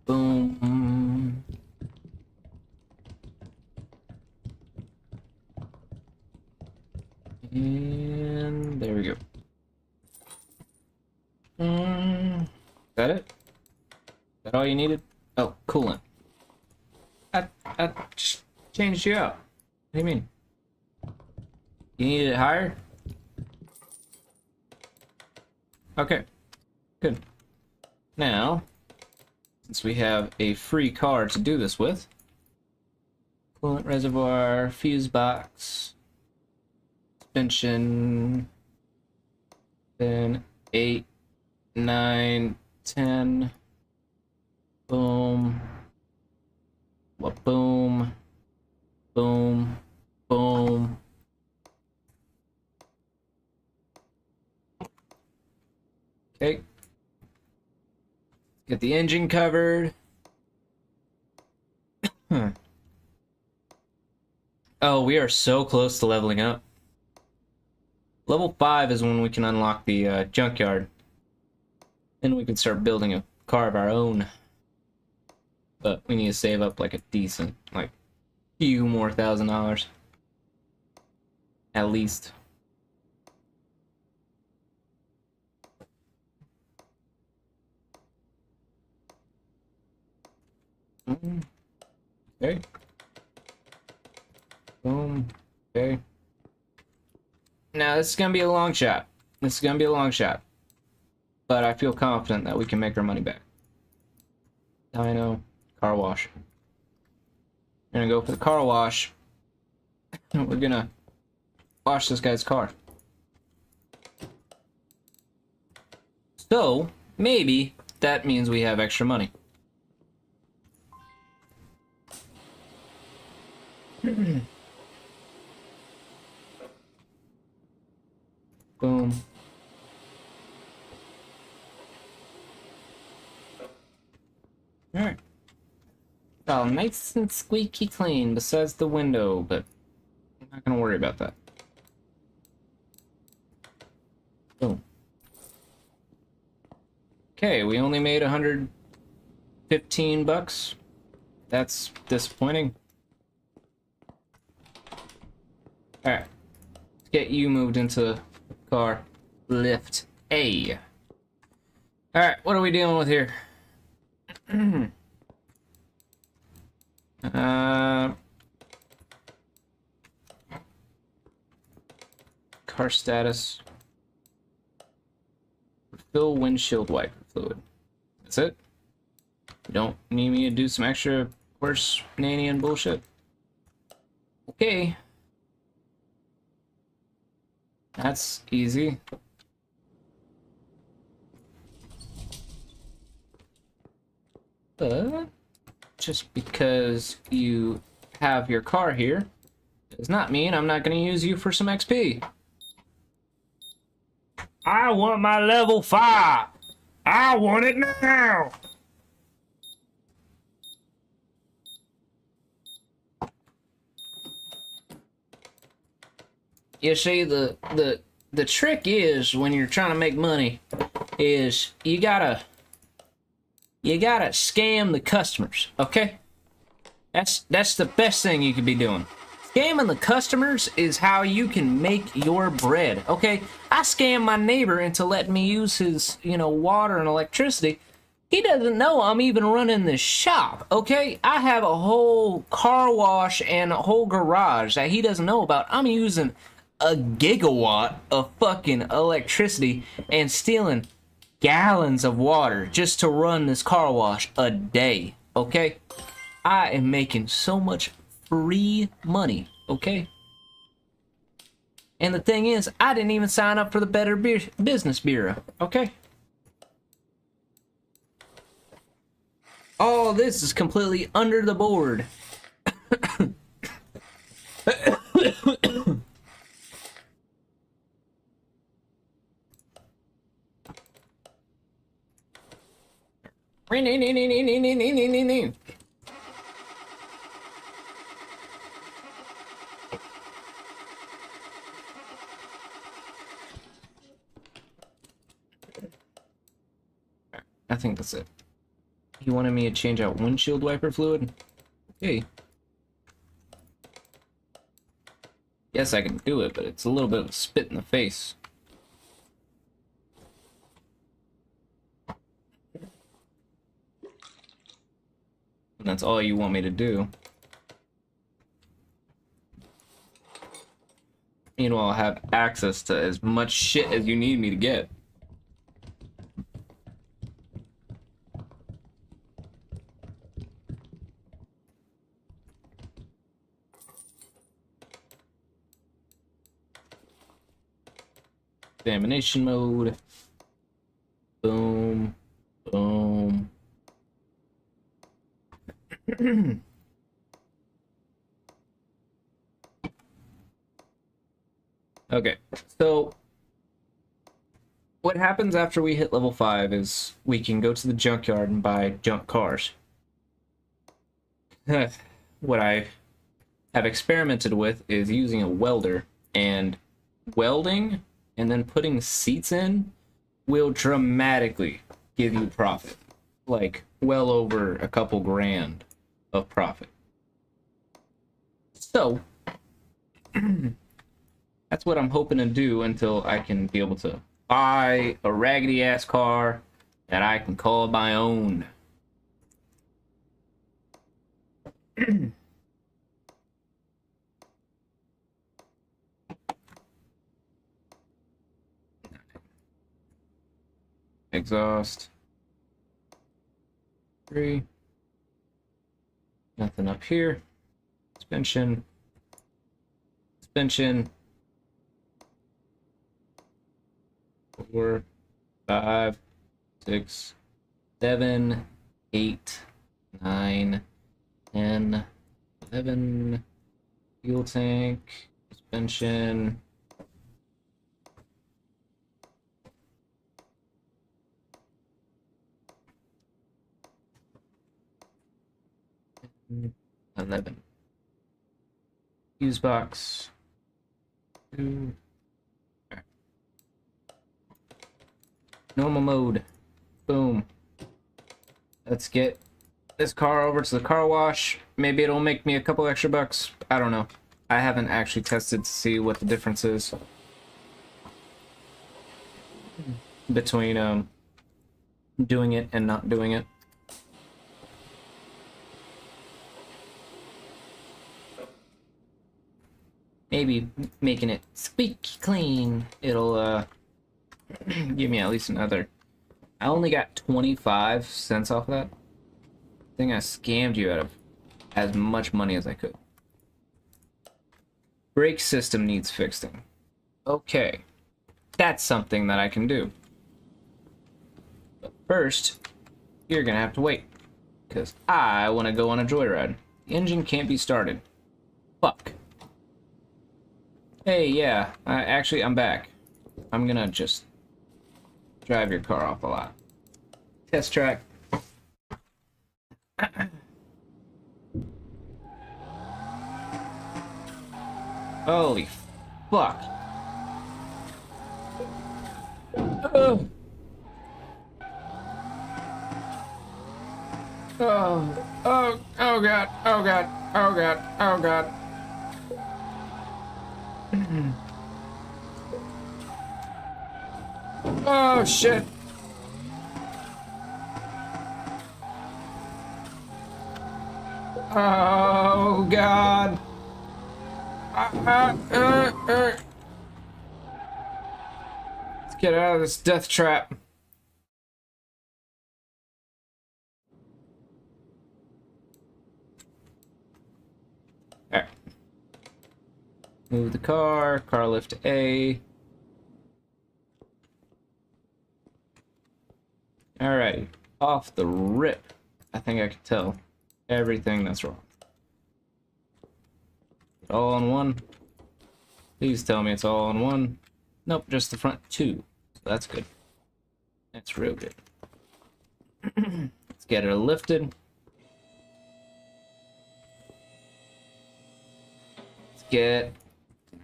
Boom. And there we go. Is that it? Is that all you needed? Oh, coolant. I just changed you out. What do you mean? You need it higher? Okay. Good. Now, since we have a free car to do this with, coolant reservoir, fuse box, suspension, then 8, 9, 10, boom, boom, boom, boom. Okay. Get the engine covered. Oh, we are so close to leveling up. Level 5 is when we can unlock the junkyard. Then we can start building a car of our own. But we need to save up like a decent, like, few more $1,000. At least. Okay. Boom. Okay. Now, this is going to be a long shot. This is going to be a long shot. But I feel confident that we can make our money back. I know. Car wash. We're going to go for the car wash. We're going to wash this guy's car. So, maybe that means we have extra money. Boom. Alright. All nice and squeaky clean besides the window, but I'm not gonna worry about that. Boom. Okay, we only made 115 bucks. That's disappointing. Alright. Let's get you moved into car lift A. Alright, what are we dealing with here? Car status. Refill windshield wiper fluid. That's it? You don't need me to do some extra horse nanny and bullshit? Okay. That's easy. But just because you have your car here does not mean I'm not going to use you for some XP. I want my level 5. I want it now. You see, the trick is when you're trying to make money is you gotta scam the customers, okay? That's the best thing you could be doing. Scamming the customers is how you can make your bread, okay? I scam my neighbor into letting me use his, water and electricity. He doesn't know I'm even running this shop, okay? I have a whole car wash and a whole garage that he doesn't know about. I'm using a gigawatt of fucking electricity and stealing gallons of water just to run this car wash a day, okay? I am making so much free money, okay? And the thing is, I didn't even sign up for the Better Business Bureau, okay? All this is completely under the board. I think that's it. He wanted me to change out windshield wiper fluid. Okay. Yes, I can do it, but it's a little bit of a spit in the face. And that's all you want me to do. Meanwhile, I have access to as much shit as you need me to get. Examination mode. Boom. Boom. Okay, so what happens after we hit level 5 is we can go to the junkyard and buy junk cars. What I have experimented with is using a welder, and welding and then putting seats in will dramatically give you profit. Like, well over a couple grand of profit. So, that's what I'm hoping to do until I can be able to buy a raggedy-ass car that I can call my own. Exhaust. 3. Nothing up here. Suspension. Suspension. 4, 5, 6, 7, 8, 9, 10, 11. Fuel tank. Suspension. Mm, 11. Fuse box. 2. Normal mode. Boom. Let's get this car over to the car wash. Maybe it'll make me a couple extra bucks. I don't know. I haven't actually tested to see what the difference is between doing it and not doing it. Maybe making it squeaky clean, it'll give me at least another. I only got 25 cents off of that. I think I scammed you out of as much money as I could. Brake system needs fixing. Okay, that's something that I can do. But first, you're gonna have to wait, because I want to go on a joyride. The engine can't be started. Fuck. Hey, yeah, I'm back. I'm gonna just drive your car off a lot. Test track. Holy fuck. Oh. Oh god, oh god, oh god, oh god. Oh shit. Oh god. Let's get out of this death trap. Alright. Move the car lift A. Alright, off the rip. I think I can tell everything that's wrong. All on one. Please tell me it's all on one. Nope, just the front two. So that's good. That's real good. Let's Let's get it lifted. Let's get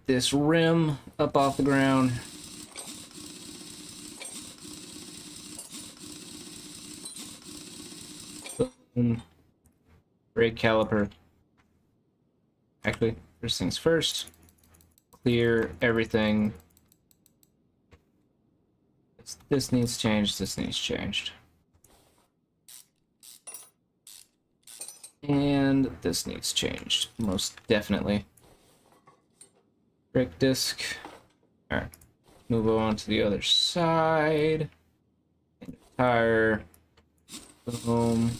this rim up off the ground. Boom. Brake caliper. Actually, first things first. Clear everything. This needs changed, this needs changed. And this needs changed, most definitely. Brake disc. Alright, move on to the other side. Tire. Boom.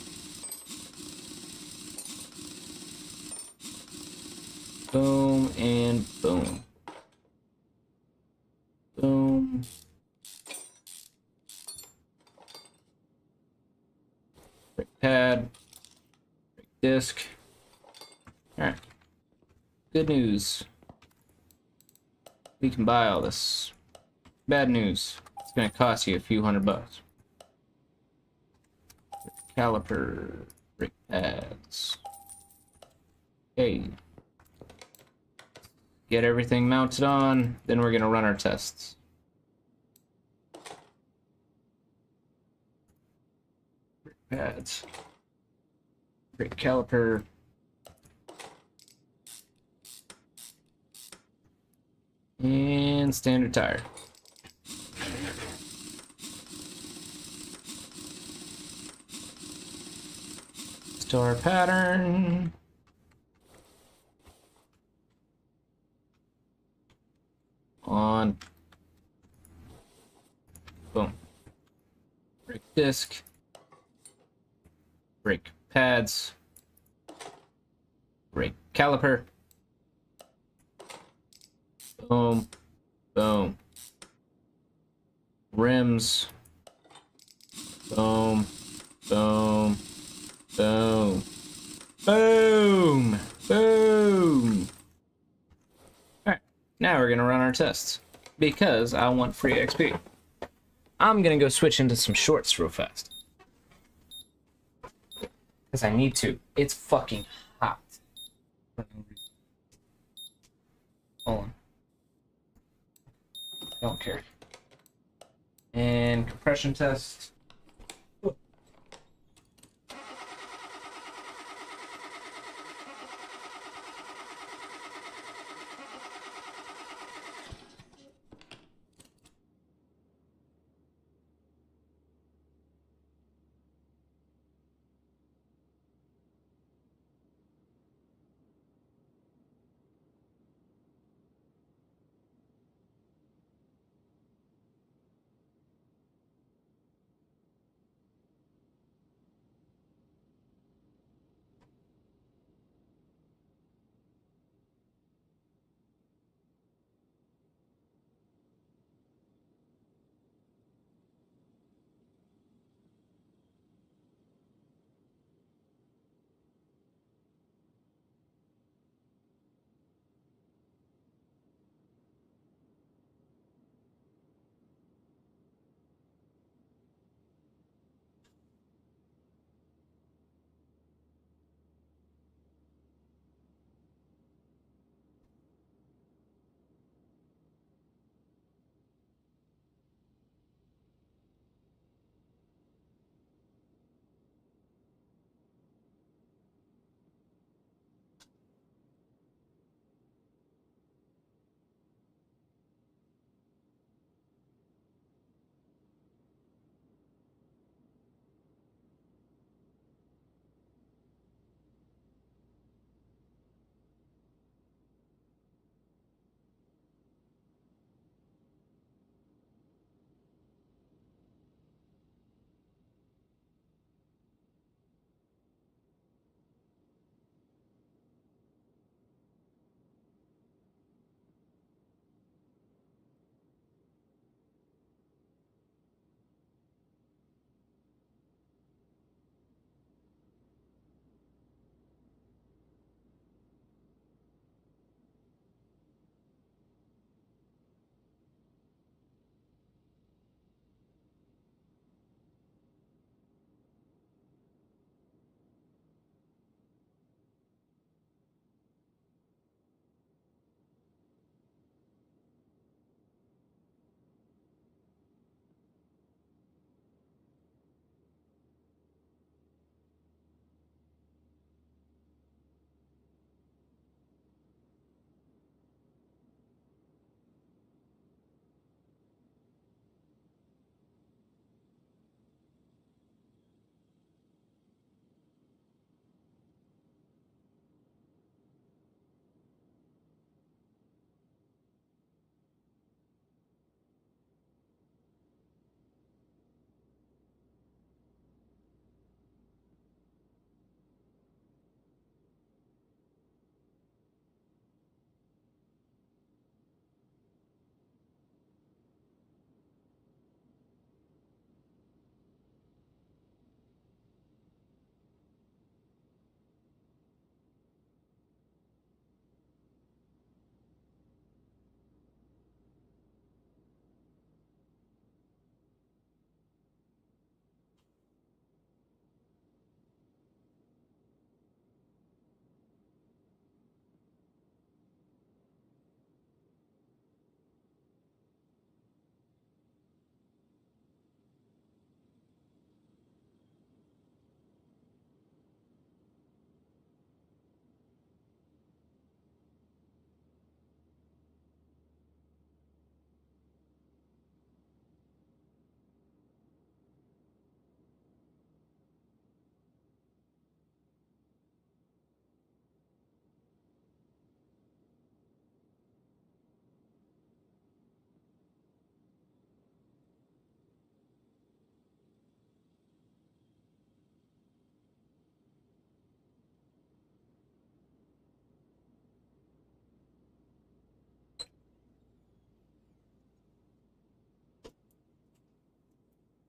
Boom and boom. Boom. Brake pad. Brake disc. Alright. Good news. We can buy all this. Bad news. It's gonna cost you a few $100. Brake caliper. Brake pads. Okay. Get everything mounted on, then we're gonna run our tests. Brake pads. Brake caliper. And standard tire. Star pattern. On. Boom. Brake disc. Brake pads. Brake caliper. Boom. Boom. Rims. Boom. Boom. Boom. Boom. Boom. Alright. Now we're gonna run our tests. Because I want free XP. I'm gonna go switch into some shorts real fast. Because I need to. It's fucking hot. Hold on. Don't care. And compression test.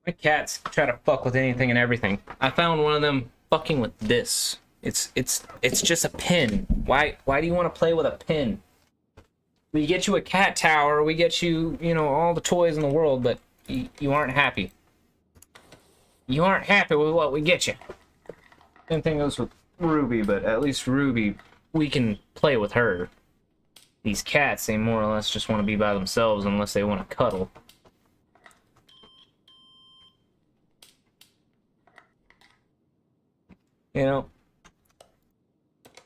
My cats try to fuck with anything and everything. I found one of them fucking with this. It's just a pin. Why do you want to play with a pin? We get you a cat tower, we get you, you know, all the toys in the world, but you aren't happy. You aren't happy with what we get you. Same thing goes with Ruby, but at least Ruby, we can play with her. These cats, they more or less just want to be by themselves unless they want to cuddle. You know,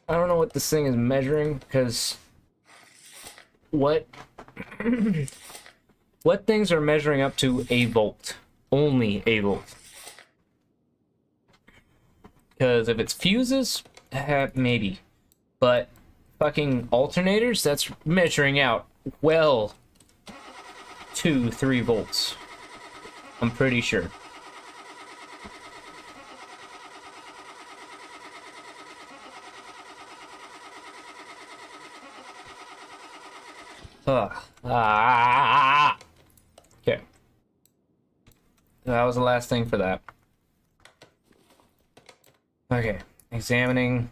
I don't know what this thing is measuring, because what what things are measuring up to a volt? Only a volt. Because if it's fuses, maybe. But fucking alternators, that's measuring out well 2-3 volts. I'm pretty sure. Okay. That was the last thing for that. Okay. Examining.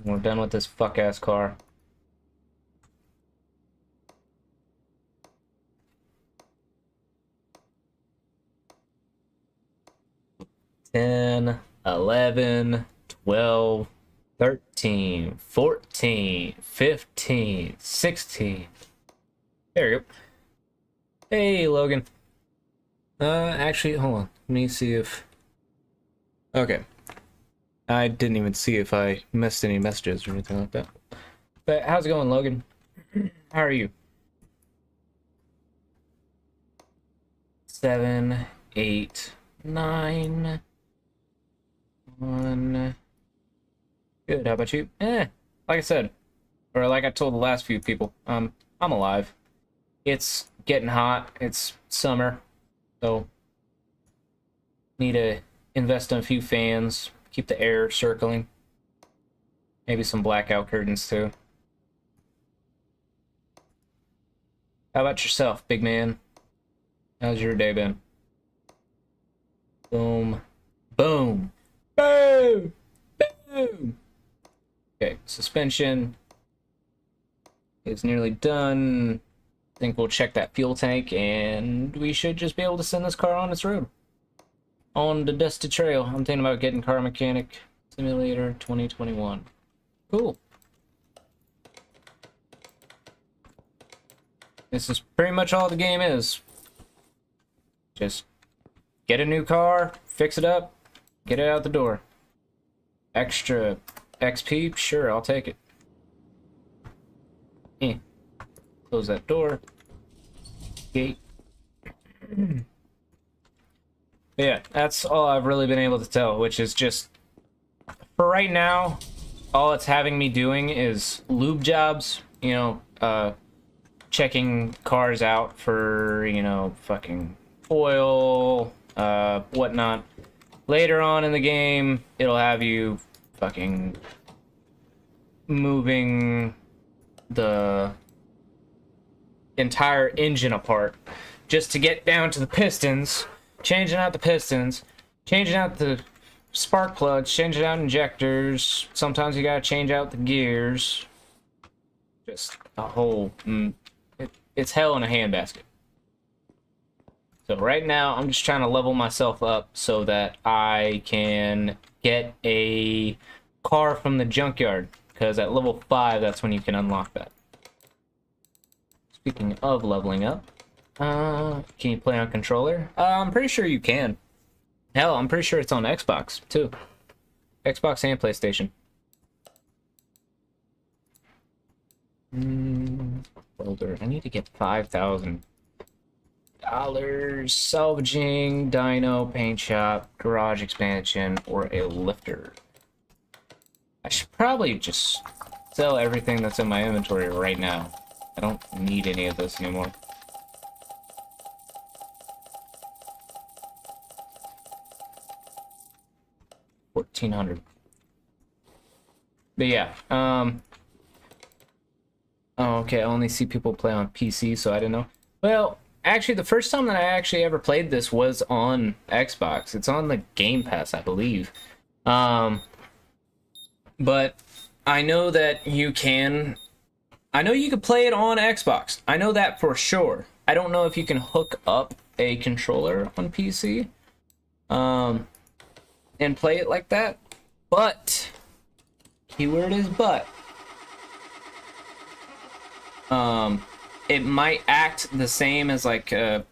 We're done with this fuck-ass car. $10, $11, $12, $13, $14, $15, $16. There we go. Hey, Logan. Actually, hold on. Let me see if... Okay. I didn't even see if I missed any messages or anything like that. But how's it going, Logan? How are you? 7, 8, 9, 1. Good. How about you? Like I said, or like I told the last few people, I'm alive. It's getting hot. It's summer, so need to invest in a few fans, keep the air circling. Maybe some blackout curtains too. How about yourself, big man? How's your day been? Boom. Boom. Boom. Boom. Okay, suspension is nearly done. I think we'll check that fuel tank, and we should just be able to send this car on its road. On the dusty trail. I'm thinking about getting Car Mechanic Simulator 2021. Cool. This is pretty much all the game is. Just get a new car, fix it up, get it out the door. Extra XP? Sure, I'll take it. Close that door. Gate. Yeah, that's all I've really been able to tell, which is just, for right now, all it's having me doing is lube jobs, you know, checking cars out for, you know, fucking oil, whatnot. Later on in the game, it'll have you fucking moving the entire engine apart just to get down to the pistons, changing out the pistons, changing out the spark plugs, changing out injectors. Sometimes you gotta change out the gears. Just a whole... it's hell in a handbasket. So right now, I'm just trying to level myself up so that I can get a car from the junkyard. Because at level 5, that's when you can unlock that. Speaking of leveling up, can you play on controller? I'm pretty sure you can. Hell, I'm pretty sure it's on Xbox, too. Xbox and PlayStation. Folder. I need to get $5,000. Salvaging, dyno, paint shop, garage expansion, or a lifter. I should probably just sell everything that's in my inventory right now. I don't need any of this anymore. $1,400. But yeah, oh, okay, I only see people play on PC, so I didn't know. Well, actually, the first time that I actually ever played this was on Xbox. It's on the Game Pass, I believe. But I know that you can... I know you can play it on Xbox. I know that for sure. I don't know if you can hook up a controller on PC and play it like that. But, keyword is but. It might act the same as like a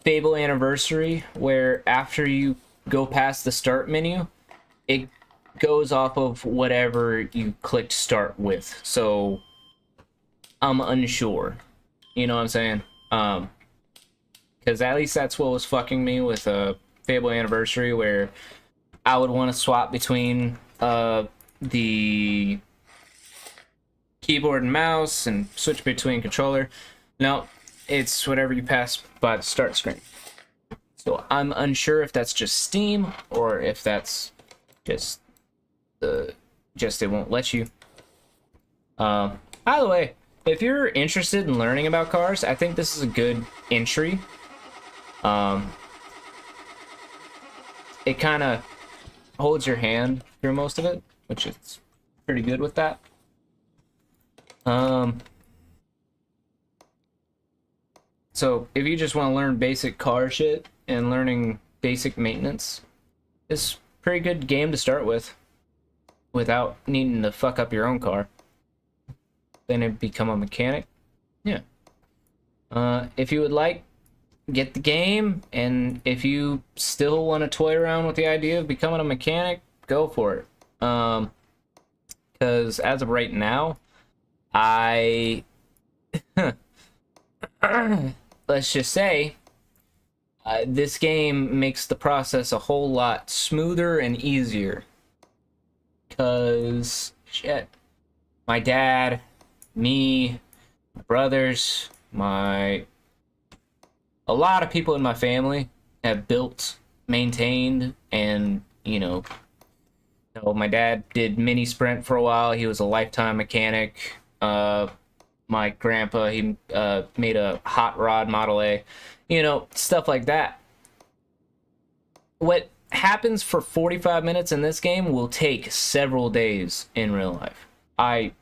Fable Anniversary, where after you go past the start menu, it goes off of whatever you clicked start with. So I'm unsure. You know what I'm saying? Because at least that's what was fucking me with a Fable Anniversary, where I would want to swap between the keyboard and mouse and switch between controller. No, it's whatever you pass by the start screen. So I'm unsure if that's just Steam or if that's just it won't let you. By the way, if you're interested in learning about cars, I think this is a good entry. It kind of holds your hand through most of it, which is pretty good with that. So if you just want to learn basic car shit and learning basic maintenance, it's a pretty good game to start with without needing to fuck up your own car. Then it become a mechanic. Yeah. If you would like, get the game, and if you still want to toy around with the idea of becoming a mechanic, go for it. Because as of right now, let's just say, this game makes the process a whole lot smoother and easier. Because, shit, my dad, me, my brothers, a lot of people in my family have built, maintained, and, my dad did mini sprint for a while. He was a lifetime mechanic. My grandpa, he made a hot rod Model A, stuff like that. What happens for 45 minutes in this game will take several days in real life. I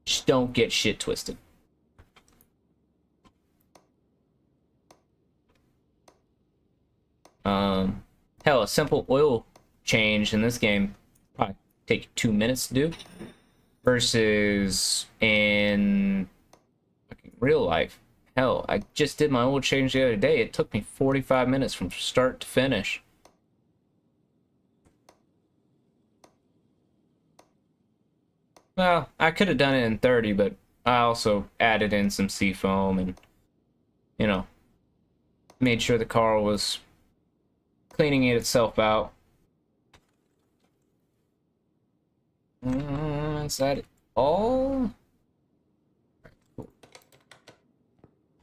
just don't get shit twisted. Hell, a simple oil change in this game probably take 2 minutes to do, versus in real life, hell, I just did my oil change the other day. It took me 45 minutes from start to finish. Well, I could have done it in 30, but I also added in some seafoam and, made sure the car was cleaning itself out. Is that all?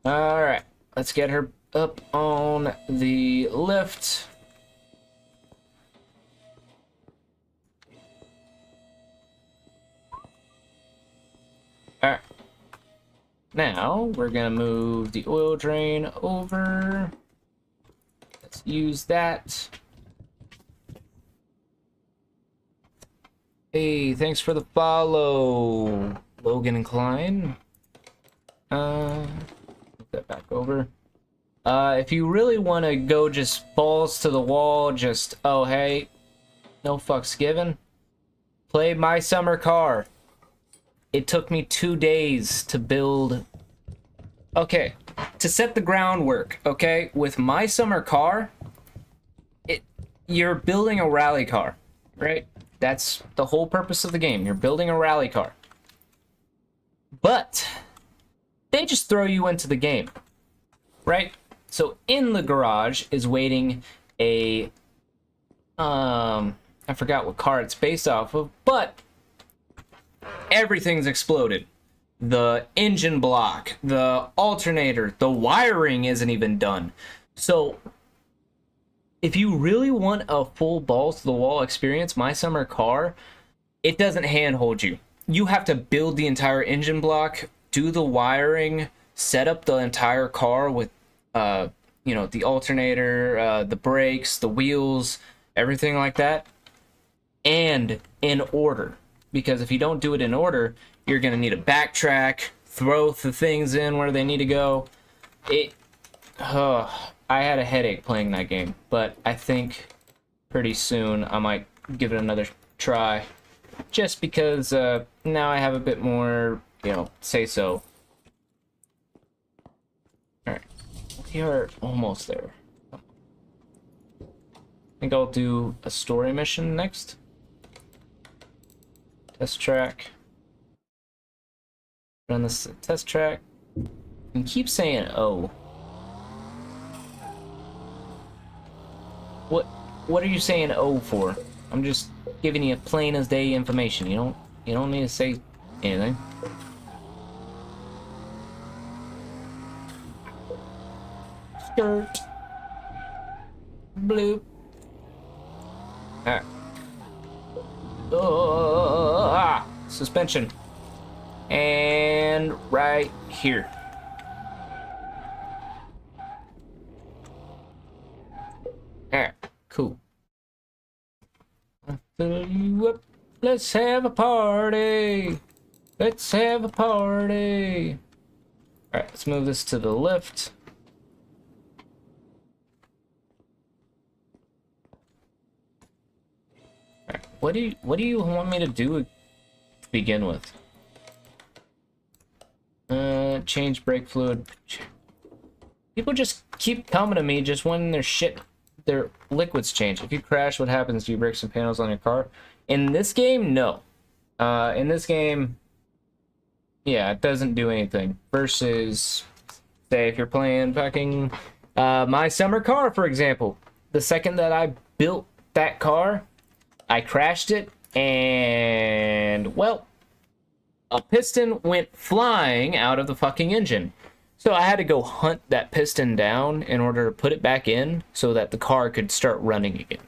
Alright, let's get her up on the lift. Alright. Now, we're gonna move the oil drain over. Let's use that. Hey, thanks for the follow, Logan and Klein. Move that back over. If you really want to go just balls to the wall, just, oh hey, no fucks given, play My Summer Car. It took me 2 days to build. Okay, to set the groundwork, okay, with My Summer Car, you're building a rally car, right? That's the whole purpose of the game. You're building a rally car. But they just throw you into the game, right? So in the garage is waiting a, I forgot what car it's based off of, but everything's exploded. The engine block, the alternator, the wiring isn't even done. So if you really want a full balls to the wall experience, My Summer Car, it doesn't handhold you. You have to build the entire engine block, do the wiring, set up the entire car with you know, the alternator, the brakes, the wheels, everything like that, and in order. Because if you don't do it in order, you're going to need to backtrack, throw the things in where they need to go. I had a headache playing that game, but I think pretty soon I might give it another try, just because now I have a bit more, you know, say so. Alright, we are almost there. I think I'll do a story mission next. Test track. Run this test track. And keep saying oh. What are you saying oh for? I'm just giving you plain as day information. You don't need to say anything. Skirt. Bloop. Alright. Suspension. And right here. Alright, cool. I'll fill you up. Let's have a party. Let's have a party. Alright, let's move this to the left. Alright, what do you want me to do to begin with? Change brake fluid. People just keep coming to me just when their liquids change. If you crash, what happens? Do you break some panels on your car? In this game, no. In this game, yeah, it doesn't do anything. Versus, say, if you're playing fucking My Summer Car, for example. The second that I built that car, I crashed it, and, well, a piston went flying out of the fucking engine. So I had to go hunt that piston down in order to put it back in so that the car could start running again.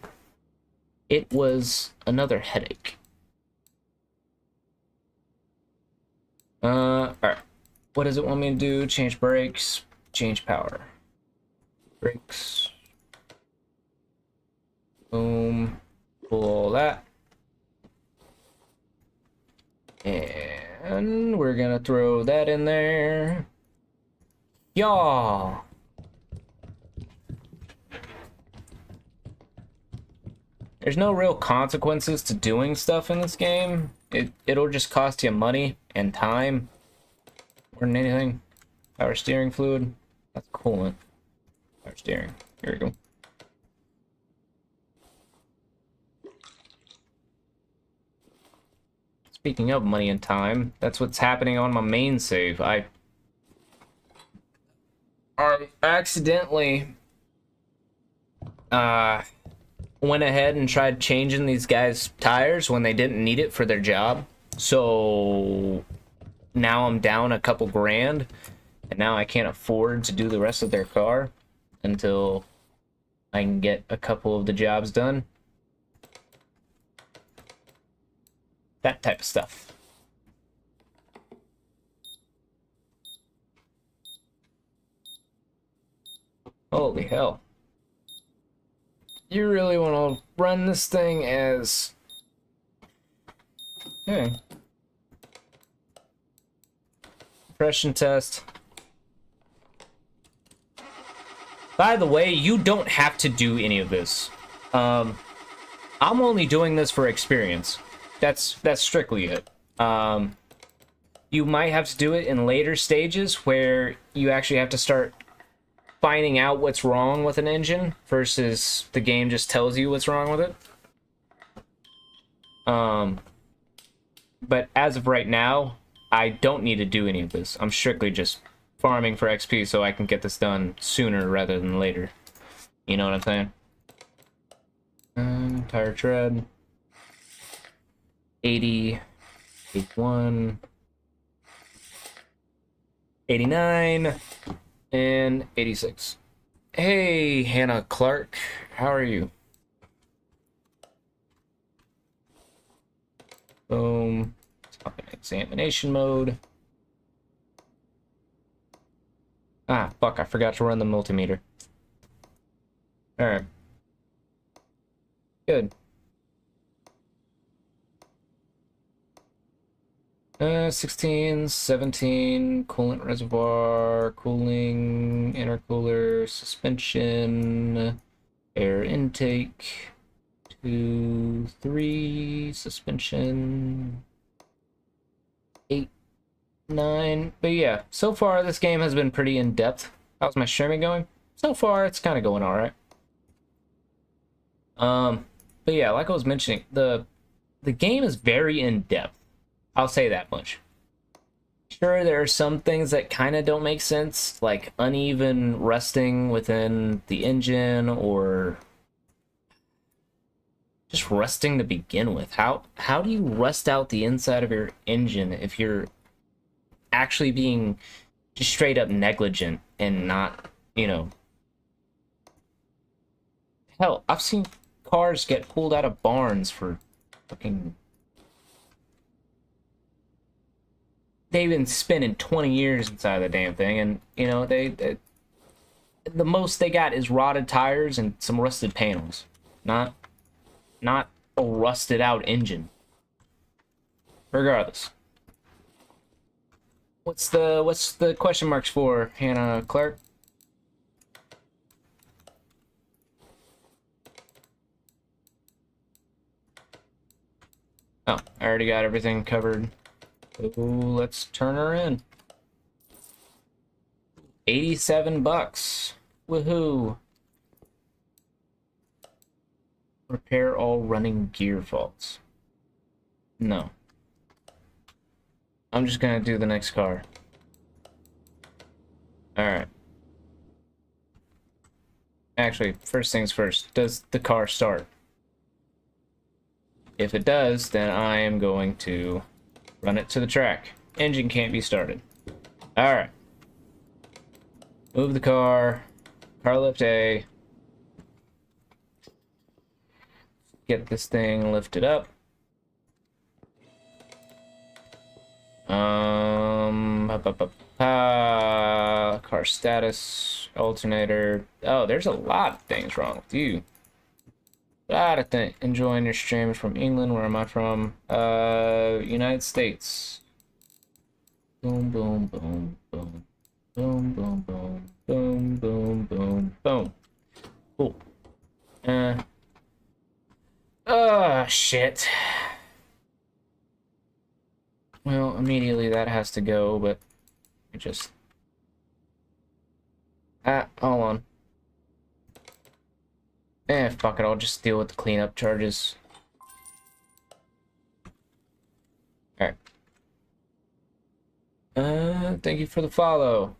It was another headache. Alright. What does it want me to do? Change brakes, change power. Brakes. Boom. Pull that. And we're gonna throw that in there. Yaw. There's no real consequences to doing stuff in this game. It'll just cost you money and time more than anything. Power steering fluid. That's coolant. Power steering. Here we go. Speaking of money and time, that's what's happening on my main save. I accidentally went ahead and tried changing these guys' tires when they didn't need it for their job. So now I'm down a couple grand, and now I can't afford to do the rest of their car until I can get a couple of the jobs done. That type of stuff. Holy hell. You really want to run this thing as... Okay. Compression test. By the way, you don't have to do any of this. I'm only doing this for experience. That's strictly it. You might have to do it in later stages where you actually have to start finding out what's wrong with an engine versus the game just tells you what's wrong with it. But as of right now, I don't need to do any of this. I'm strictly just farming for XP so I can get this done sooner rather than later. You know what I'm saying? Tire tread. 80, 81, 89, and 86. Hey, Hannah Clark, how are you? Boom. Stop in examination mode. fuck, I forgot to run the multimeter. Alright. Good. 16, 17, coolant reservoir, cooling, intercooler, suspension, air intake, 2, 3, suspension, 8, 9. But yeah, so far this game has been pretty in-depth. How's my streaming going? So far, it's kind of going alright. But yeah, like I was mentioning, the game is very in-depth. I'll say that much. Sure, there are some things that kind of don't make sense, like uneven rusting within the engine, or just rusting to begin with. How do you rust out the inside of your engine if you're actually being just straight up negligent and not, you know... Hell, I've seen cars get pulled out of barns for fucking... They've been spending 20 years inside the damn thing, and, you know, they the most they got is rotted tires and some rusted panels. Not a rusted out engine. Regardless. What's the question marks for, Hannah Clark? Oh, I already got everything covered. Ooh, let's turn her in. 87 bucks. Woohoo. Repair all running gear faults. No. I'm just gonna do the next car. Alright. Actually, first things first. Does the car start? If it does, then I am going to run it to the track. Engine can't be started. Alright. Move the car. Car lift A. Get this thing lifted up. Car status. Alternator. Oh, there's a lot of things wrong with you. Enjoying your streams from England. Where am I from? United States. Boom, boom, boom, boom. Boom, boom, boom. Boom, boom, boom, boom. Cool. Oh, shit. Well, immediately that has to go, but it just... hold on. Fuck it, I'll just deal with the cleanup charges. Alright. Thank you for the follow.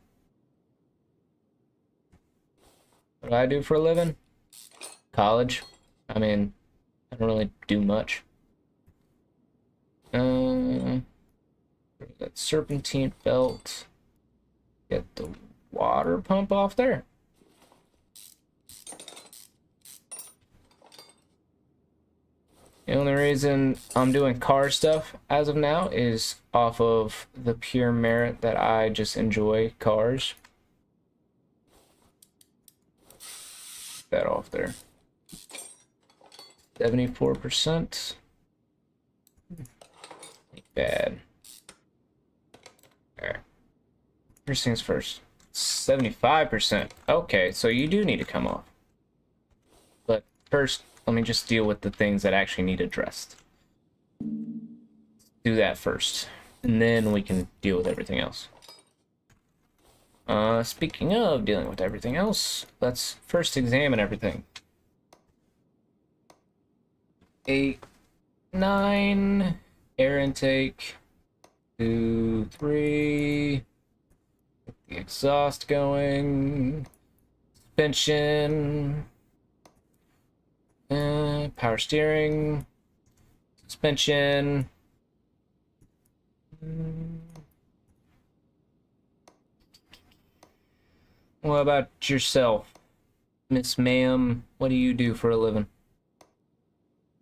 What do I do for a living? College. I mean, I don't really do much. That serpentine belt. Get the water pump off there. The only reason I'm doing car stuff as of now is off of the pure merit that I just enjoy cars. That off there. 74%. Ain't bad. Alright. First things first. 75%. Okay, so you do need to come off. But first, let me just deal with the things that actually need addressed. Do that first, and then we can deal with everything else. Speaking of dealing with everything else, let's first examine everything. 8, 9, air intake, 2, 3, get the exhaust going, suspension, power steering, suspension. What about yourself, Miss Ma'am? What do you do for a living?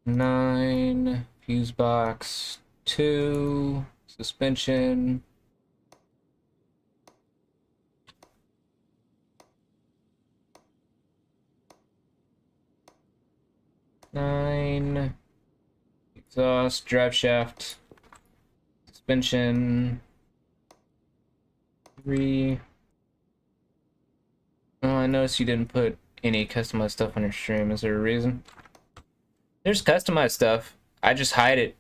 9, fuse box, 2, suspension. 9. Exhaust, drive shaft, suspension. 3. Oh, I noticed you didn't put any customized stuff on your stream. Is there a reason? There's customized stuff. I just hide it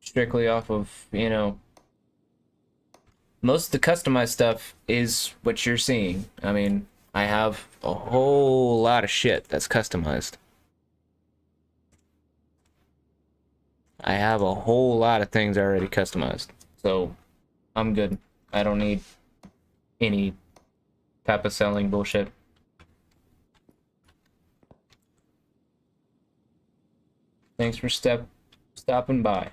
strictly off of, you know, most of the customized stuff is what you're seeing. I mean, I have a whole lot of shit that's customized. I have a whole lot of things already customized. So, I'm good. I don't need any type of selling bullshit. Thanks for stopping by.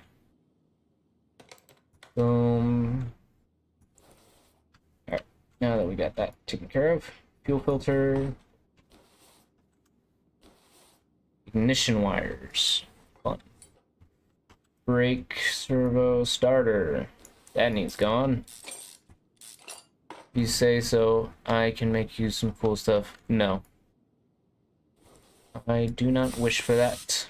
Boom. Alright, now that we got that taken care of, fuel filter, ignition wires, fun. Brake, servo, starter, that needs gone. You say so, I can make you some cool stuff. No. I do not wish for that.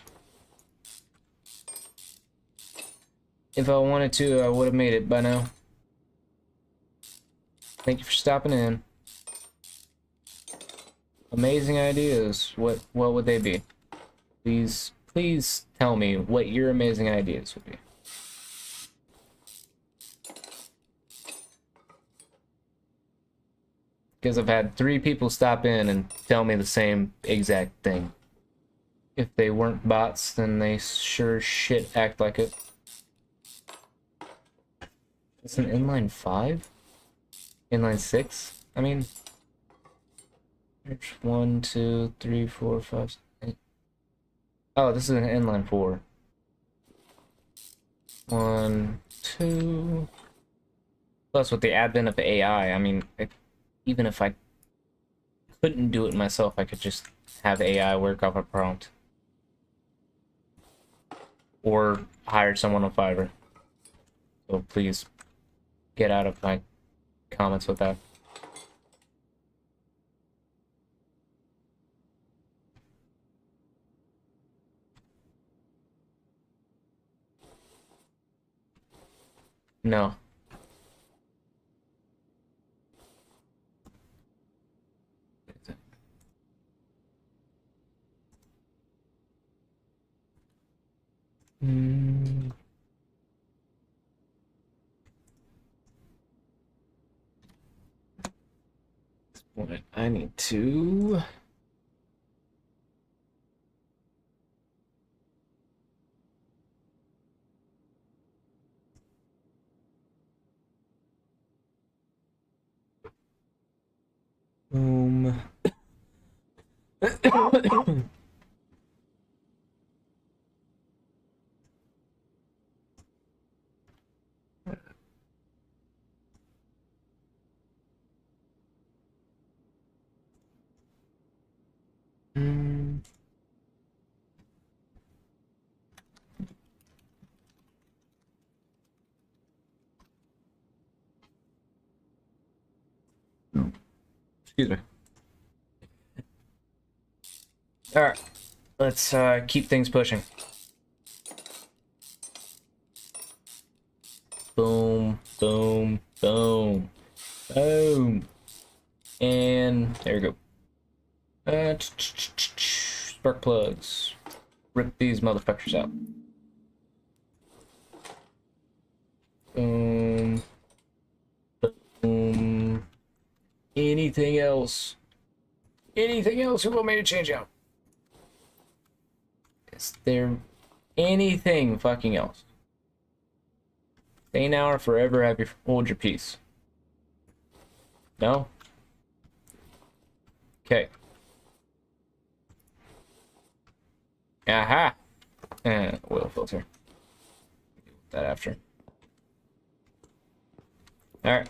If I wanted to, I would have made it by now. Thank you for stopping in. Amazing ideas. What would they be? Please tell me what your amazing ideas would be. Because I've had 3 people stop in and tell me the same exact thing. If they weren't bots, then they sure shit act like it. It's an inline 5? Inline 6? I mean, there's 1, 2, 3, 4, 5, 8. Oh, this is an inline 4. 1, 2. Plus, with the advent of AI, I mean, even if I couldn't do it myself, I could just have AI work off a prompt. Or hire someone on Fiverr. So please, get out of my comments with that. No. What I need to... Boom. Excuse me. Alright, let's keep things pushing. Boom, boom, boom, boom. And there we go. Spark plugs. Rip these motherfuckers out. Boom. Boom. Anything else? Anything else you want me to change out? Is there anything fucking else? Stay now or forever hold your peace. No? Okay. Aha! And oil filter. Deal with that after. Alright.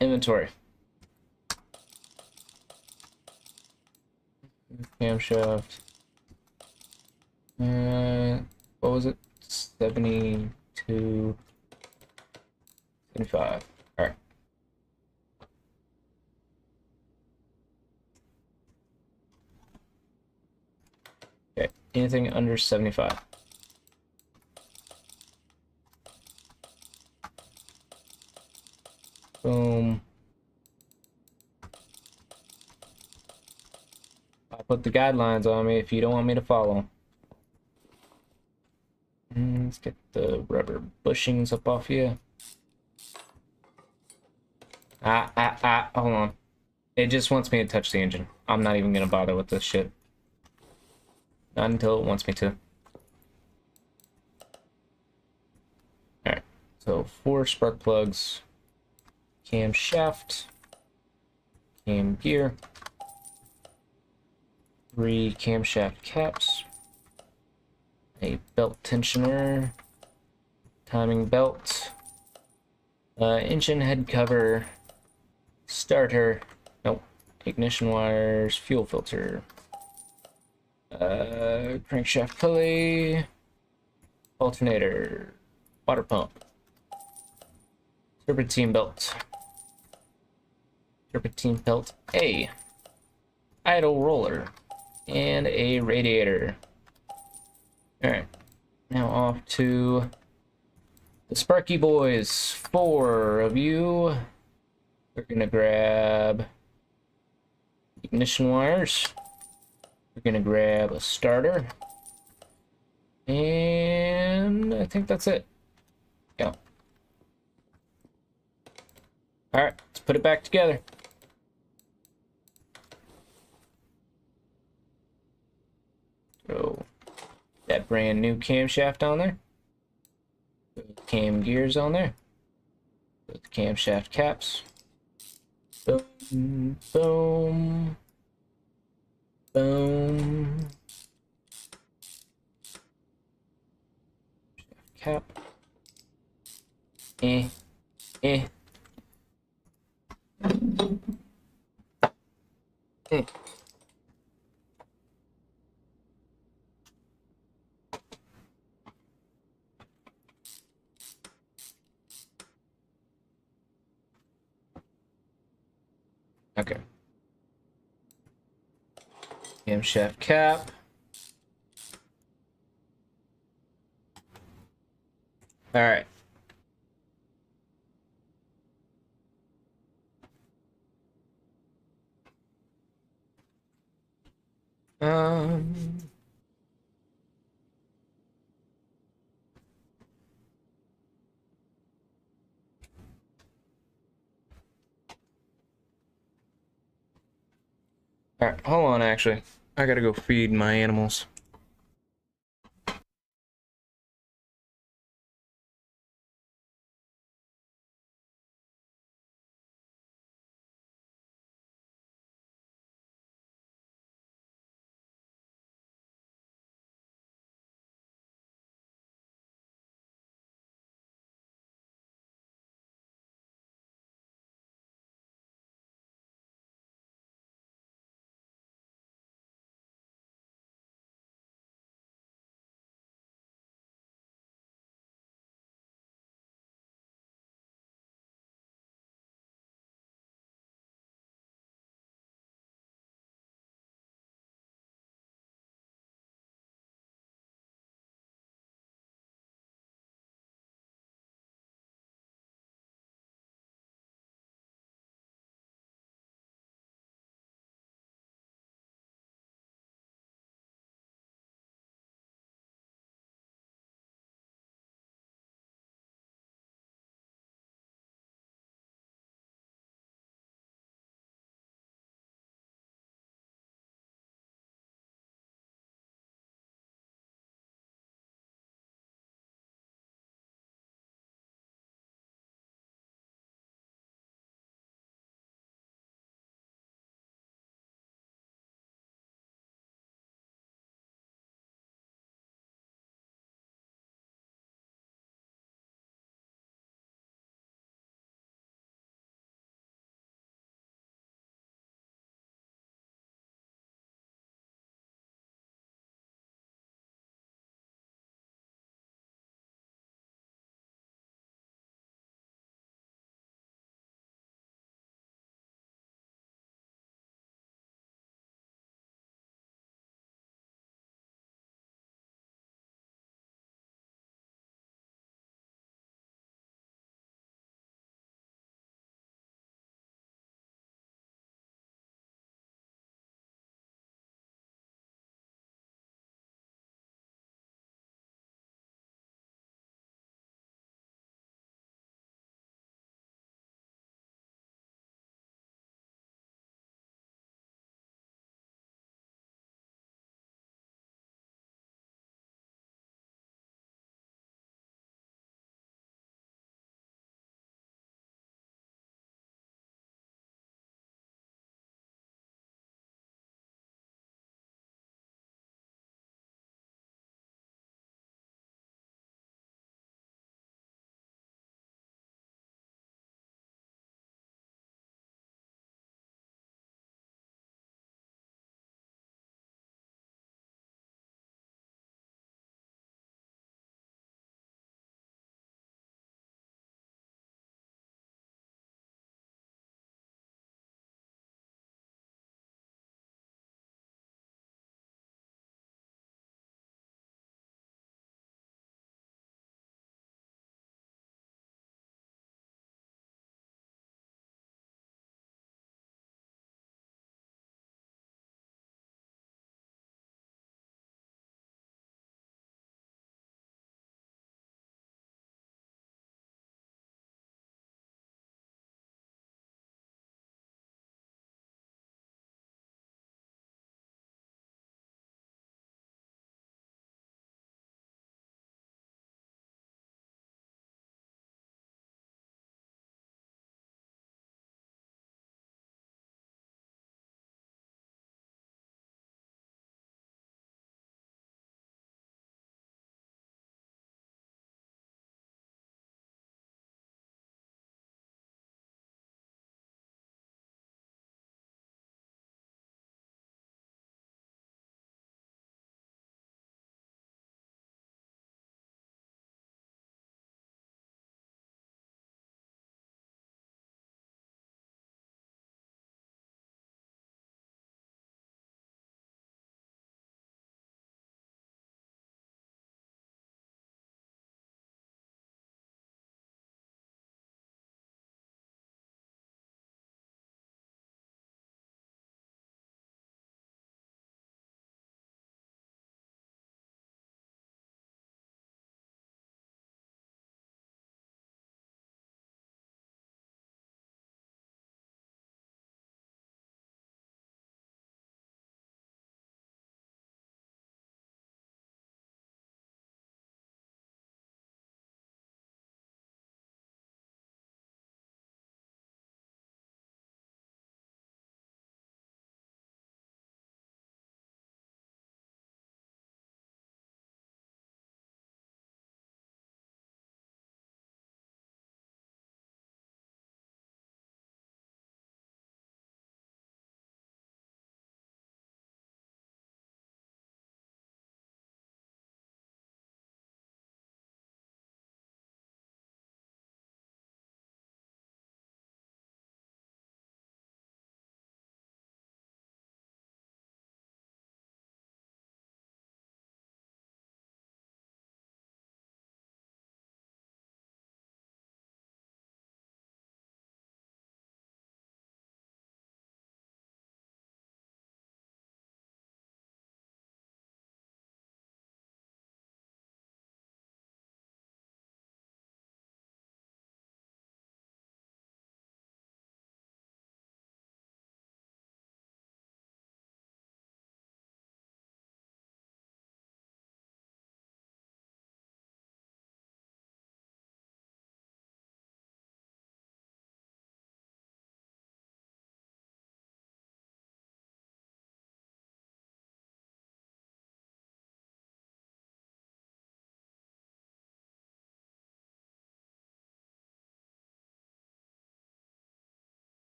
Inventory. Camshaft. What was it? 72. 75. Alright. Okay. Anything under 75. Boom. I put the guidelines on me if you don't want me to follow. Let's get the rubber bushings up off here. Hold on. It just wants me to touch the engine. I'm not even gonna bother with this shit. Not until it wants me to. Alright, so 4 spark plugs, camshaft, cam gear, 3 camshaft caps, a belt tensioner, timing belt, engine head cover, starter, nope, ignition wires, fuel filter, crankshaft pulley, alternator, water pump, serpentine belt A, idle roller, and a radiator. Alright, now off to the Sparky boys. 4 of you. We're gonna grab ignition wires. We're gonna grab a starter. And I think that's it. Yeah. Alright, let's put it back together. Throw that brand new camshaft on there. Put the cam gears on there. Put the camshaft caps. Boom, boom, boom. Cap. Eh. Eh. Okay. Camshaft cap. All right. Um. All right, hold on, actually. I gotta go feed my animals.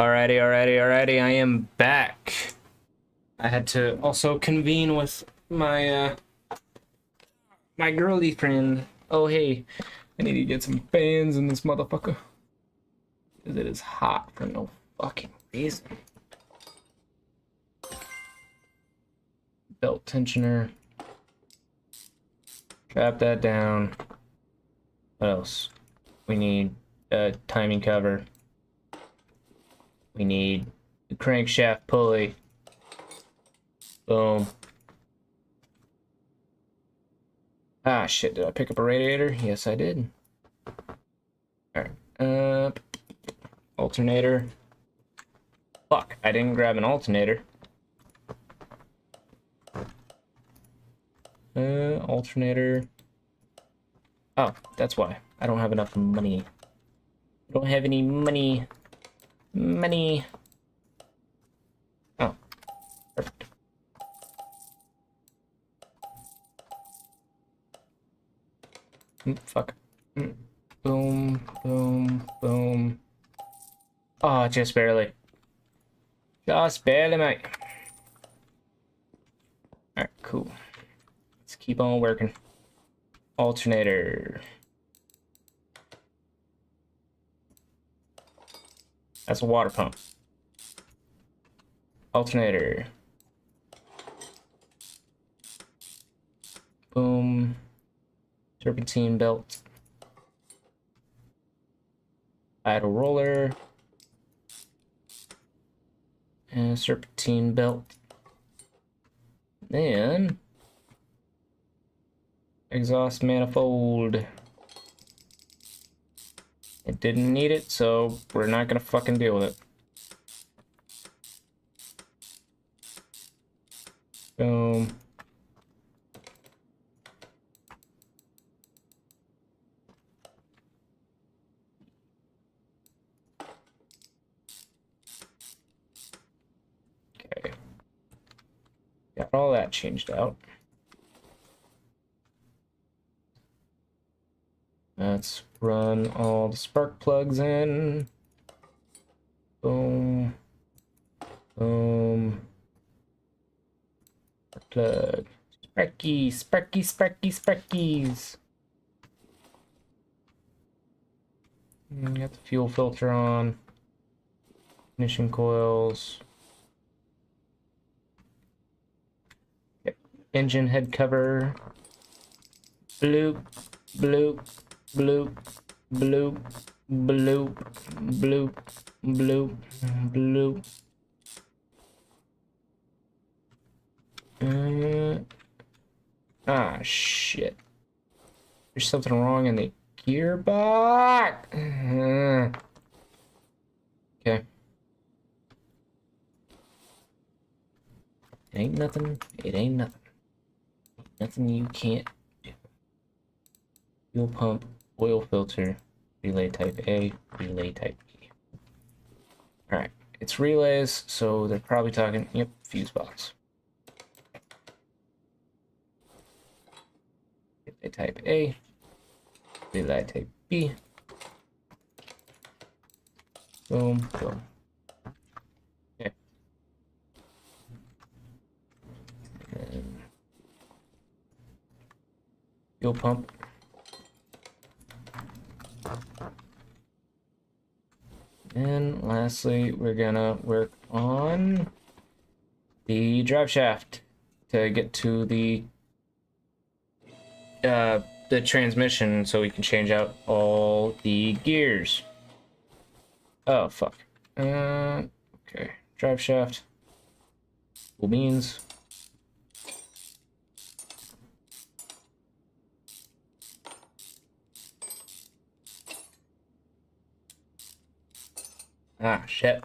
Alrighty, I am back. I had to also convene with my my girly friend. Oh hey, I need to get some fans in this motherfucker. Because it is hot for no fucking reason. Belt tensioner. Trap that down. What else? We need a timing cover. We need the crankshaft pulley. Boom. Ah, shit. Did I pick up a radiator? Yes, I did. Alright. Alternator. Fuck, I didn't grab an alternator. Alternator. Oh, that's why. I don't have enough money. I don't have any money. Money. Oh, perfect. Fuck. Boom, boom, boom. Oh, just barely. Just barely, mate. Alright, cool. Let's keep on working. Alternator. That's a water pump. Alternator. Boom. Serpentine belt. Idle roller. And serpentine belt. Then exhaust manifold. It didn't need it, so we're not gonna fucking deal with it. Boom. Okay. Got all that changed out. Let's run all the spark plugs in. Boom. Boom. Plug. Sparkies. Got the fuel filter on. Ignition coils. Okay. Engine head cover. Bloop. Bloop. Bloop, bloop, bloop, bloop, bloop, bloop. Ah, shit. There's something wrong in the gearbox. Okay. It ain't nothing. It ain't nothing. Nothing you can't do. Fuel pump. Oil filter, relay type A, relay type B. Alright, it's relays, so they're probably talking, yep, fuse box. Relay type A, relay type B. Boom, boom. Okay. And fuel pump. And lastly, we're gonna work on the drive shaft to get to the transmission so we can change out all the gears. Oh, fuck. Okay. Drive shaft. Cool beans. Ah, shit.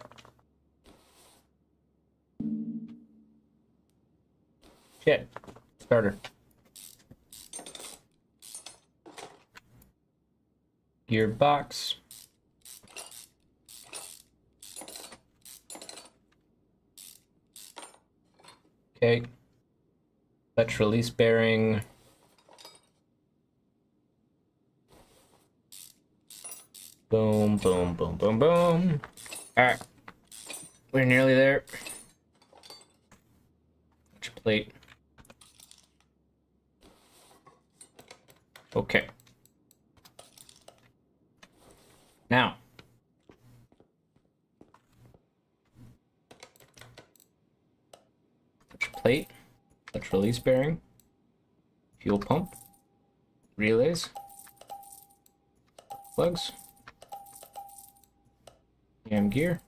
Shit. Starter. Gearbox. Okay. Clutch release bearing. Boom, boom, boom, boom, boom. Alright. We're nearly there. Clutch plate. Okay. Now. Clutch plate. Clutch release bearing. Fuel pump. Relays. Plugs. Cam gear.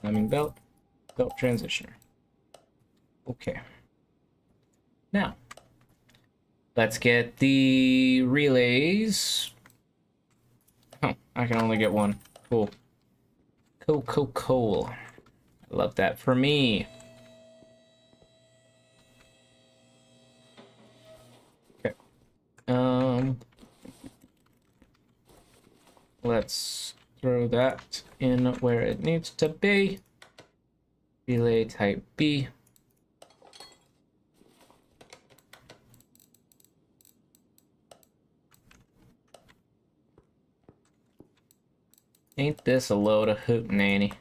Timing belt. Belt transitioner. Okay. Now. Let's get the relays. Oh, I can only get one. Cool. Cool. I love that for me. Okay. Let's throw that in where it needs to be. Relay type B. Ain't this a load of hootenanny?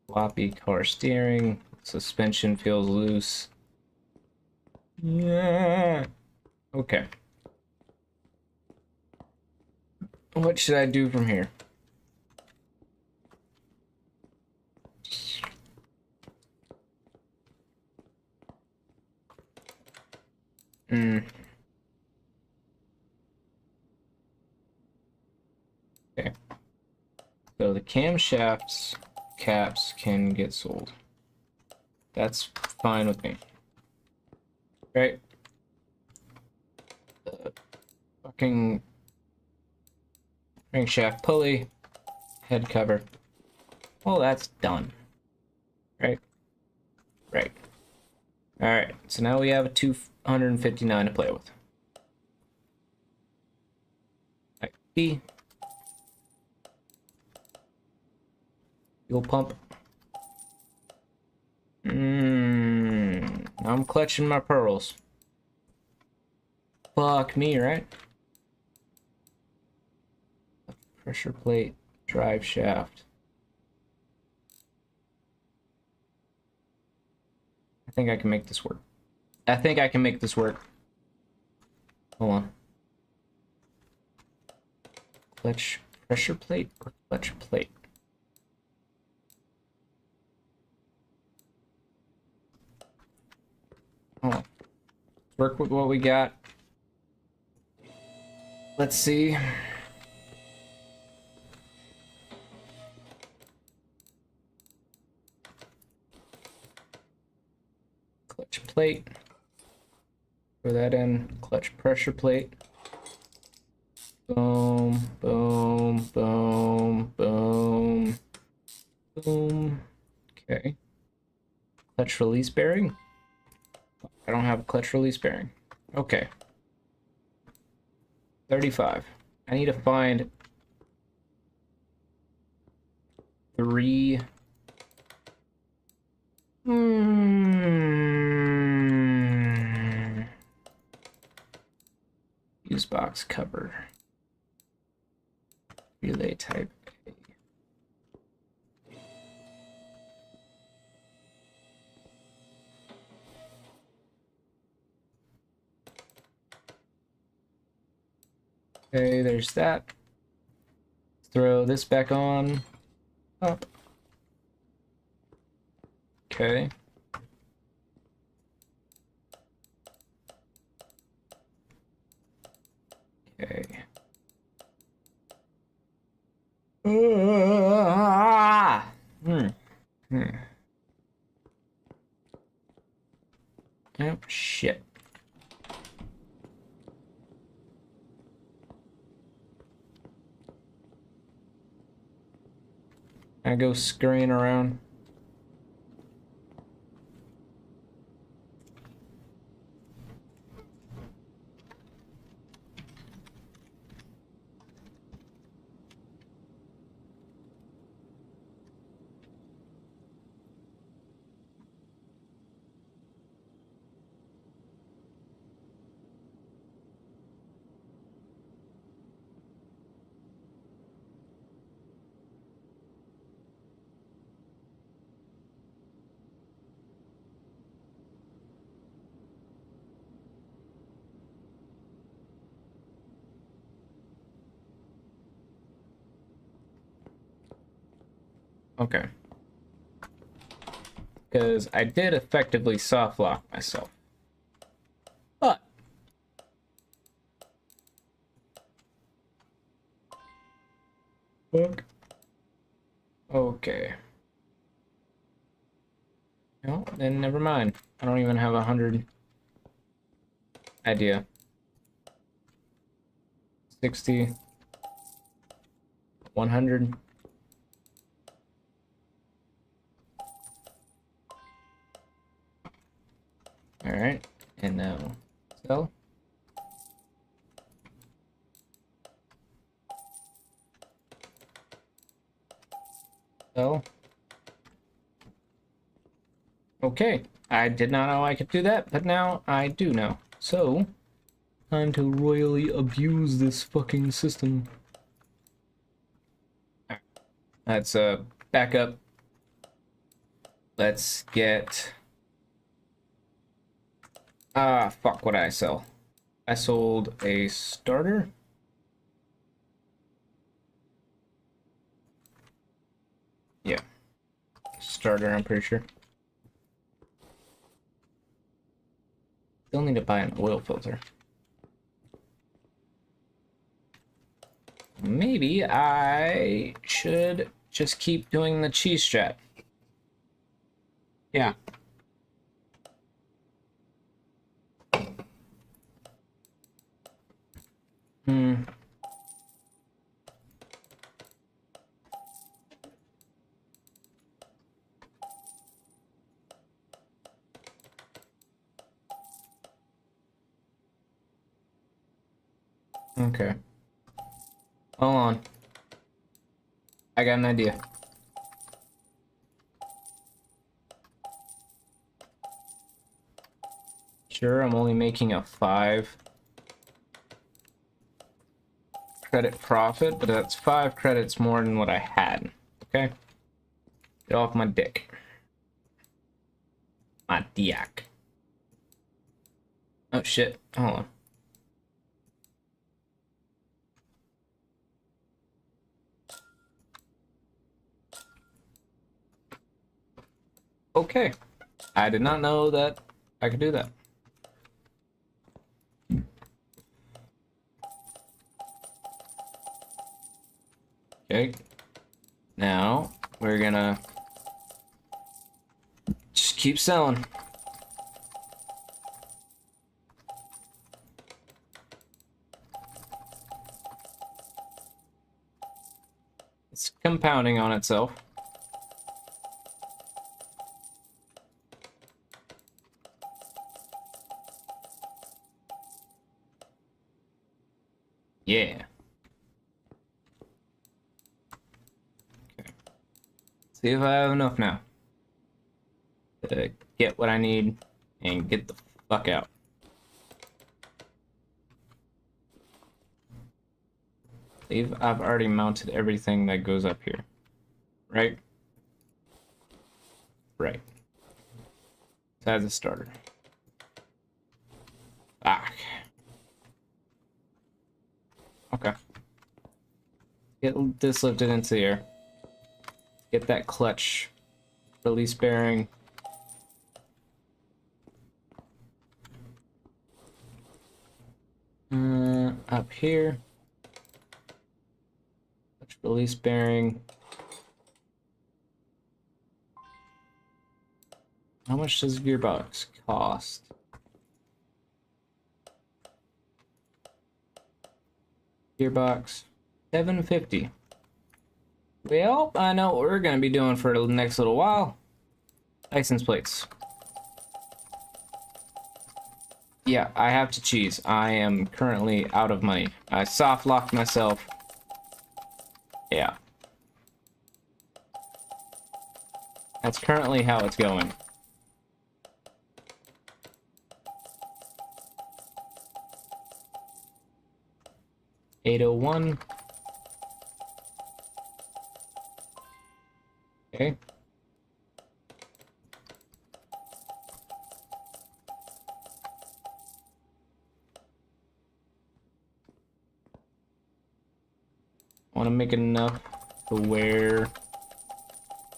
Floppy car steering. Suspension feels loose. Yeah. Okay. What should I do from here? Okay. So the camshafts caps can get sold. That's fine with me. Right? Fucking crankshaft pulley, head cover. Well, that's done. Right? Right. Alright, so now we have a 259 to play with. Type B. Fuel pump. I'm clutching my pearls. Fuck me, right? Pressure plate, drive shaft. I think I can make this work. Hold on. Clutch pressure plate or clutch plate? Hold on. Work with what we got. Let's see. Clutch plate. Throw that in. Clutch pressure plate. Boom, boom, boom, boom, boom. Okay. Clutch release bearing. I don't have a clutch release bearing. Okay. 35. I need to find 3. Fuse box cover. Relay type A. Okay, there's that. Throw this back on. Up. Okay. Okay. Oh, shit. I go scurrying around. Okay. Because I did effectively soft lock myself. But fuck. Okay. No, then never mind. I don't even have 100 idea. 60. 100. Alright. And now sell. Sell. Okay. I did not know I could do that, but now I do know. So, time to royally abuse this fucking system. Let's back up. Let's get fuck, what did I sell? I sold a starter. Yeah. Starter, I'm pretty sure. Still need to buy an oil filter. Maybe I should just keep doing the cheese strat. Yeah. Okay. Hold on. I got an idea. Sure, I'm only making a 5 credit profit, but that's 5 credits more than what I had. Okay? Get off my dick. My dick. Oh shit. Hold on. Okay. I did not know that I could do that. Okay. Now, we're gonna just keep selling. It's compounding on itself. Yeah. Okay. See if I have enough now to get what I need and get the fuck out. I've already mounted everything that goes up here. Right? Right. As a starter. Fuck. Okay. Get this lifted into the air. Get that clutch release bearing. Up here. Clutch release bearing. How much does gearbox cost? Gearbox, $750. Well, I know what we're gonna be doing for the next little while. License plates. Yeah, I have to cheese. I am currently out of money. I soft locked myself. Yeah. That's currently how it's going. $801. Okay. I want to make enough to where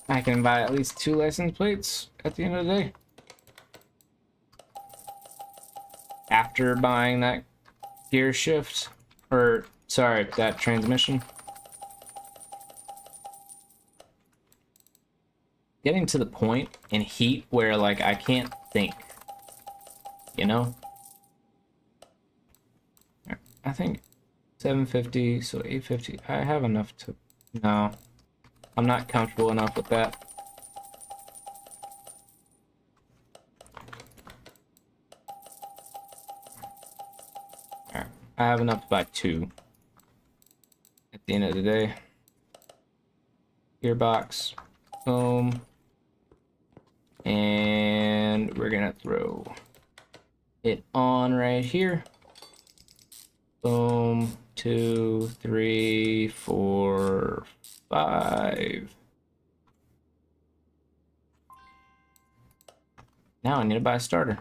I can buy at least 2 license plates at the end of the day. After buying that gear shift, or sorry, that transmission. Getting to the point in heat where like I can't think, you know? I think 750, so 850. I have enough to, no, I'm not comfortable enough with that. Alright, I have enough to buy 2 at the end of the day. Gearbox, boom. And we're gonna throw it on right here. Boom, 2, 3, 4, 5. Now I need to buy a starter.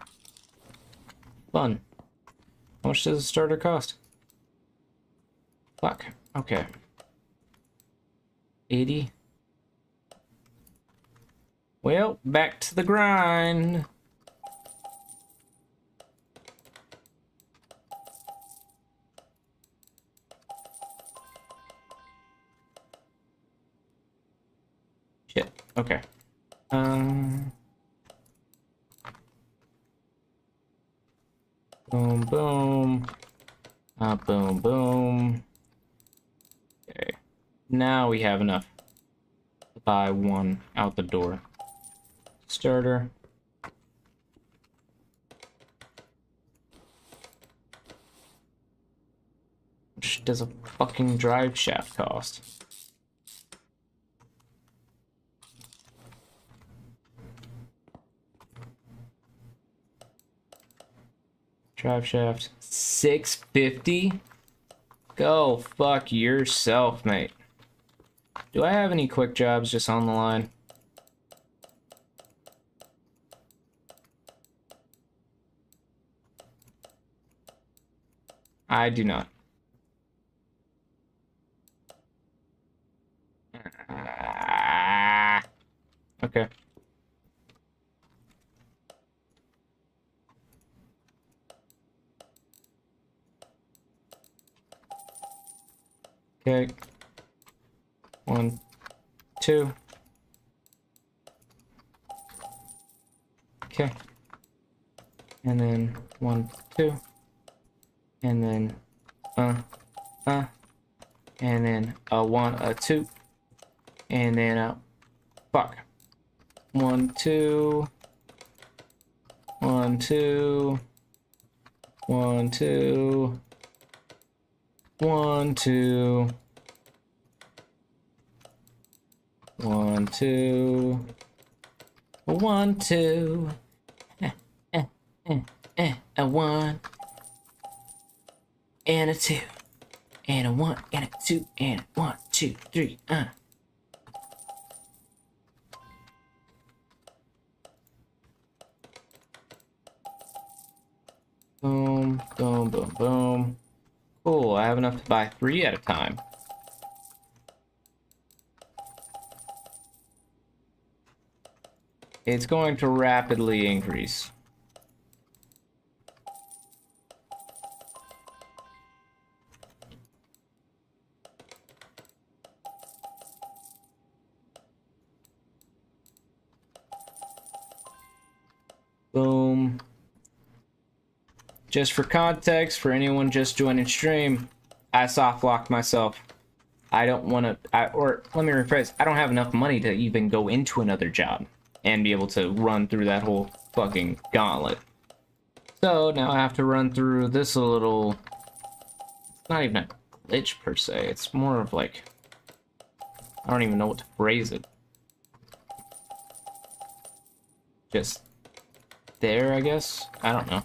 Fun. How much does a starter cost? Fuck. Okay. 80. Well, back to the grind. Shit. Okay. Boom, boom. Boom, boom. Okay. Now we have enough to buy 1 out the door. Starter. Which does a fucking drive shaft cost? Drive shaft, 650? Go fuck yourself, mate. Do I have any quick jobs just on the line? I do not. Okay. Okay. 1, 2. Okay. And then 1, 2. And then, and then a 1, a 2. And then, fuck. 1, 2. 1, 2. 1, 2. 1, 2. 1, 2. 1, 2. A 1. And a 2. And a 1. And a 2. And a 1, 2, 3. Boom, boom, boom, boom. Cool, I have enough to buy 3 at a time. It's going to rapidly increase. Boom. Just for context, for anyone just joining stream, I soft locked myself. I don't want to, or let me rephrase, I don't have enough money to even go into another job and be able to run through that whole fucking gauntlet. So now I have to run through this little, it's not even a glitch per se, it's more of like, I don't even know what to phrase it. Just there, I guess? I don't know.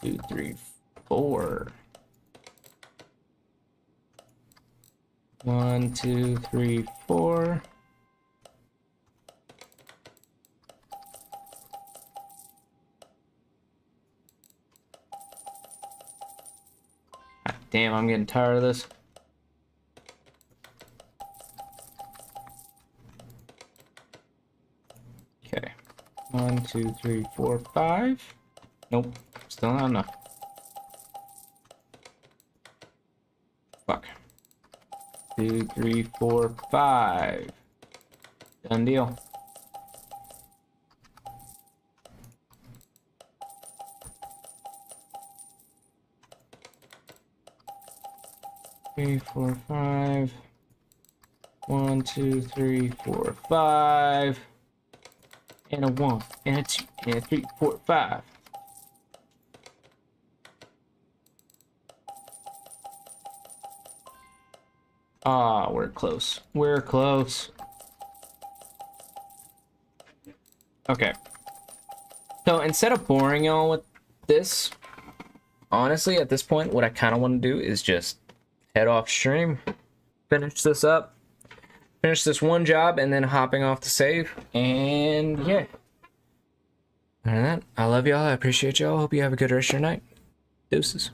Two, 3, 4. 1, 2, 3, 4. God Damn, I'm getting tired of this. Okay. 1, 2, 3, 4, 5. Nope. Still not enough. Fuck. 2, 3, 4, 5. Done deal. Three, 4, 5. 1, 2, 3, 4, 5. And a 1, and a 2, and a 3, 4, 5. Ah, we're close. We're close. Okay. So instead of boring y'all with this, honestly, at this point, what I kind of want to do is just head off stream, finish this up, finish this one job, and then hopping off to save. And yeah. Other than that, I love y'all. I appreciate y'all. Hope you have a good rest of your night. Deuces.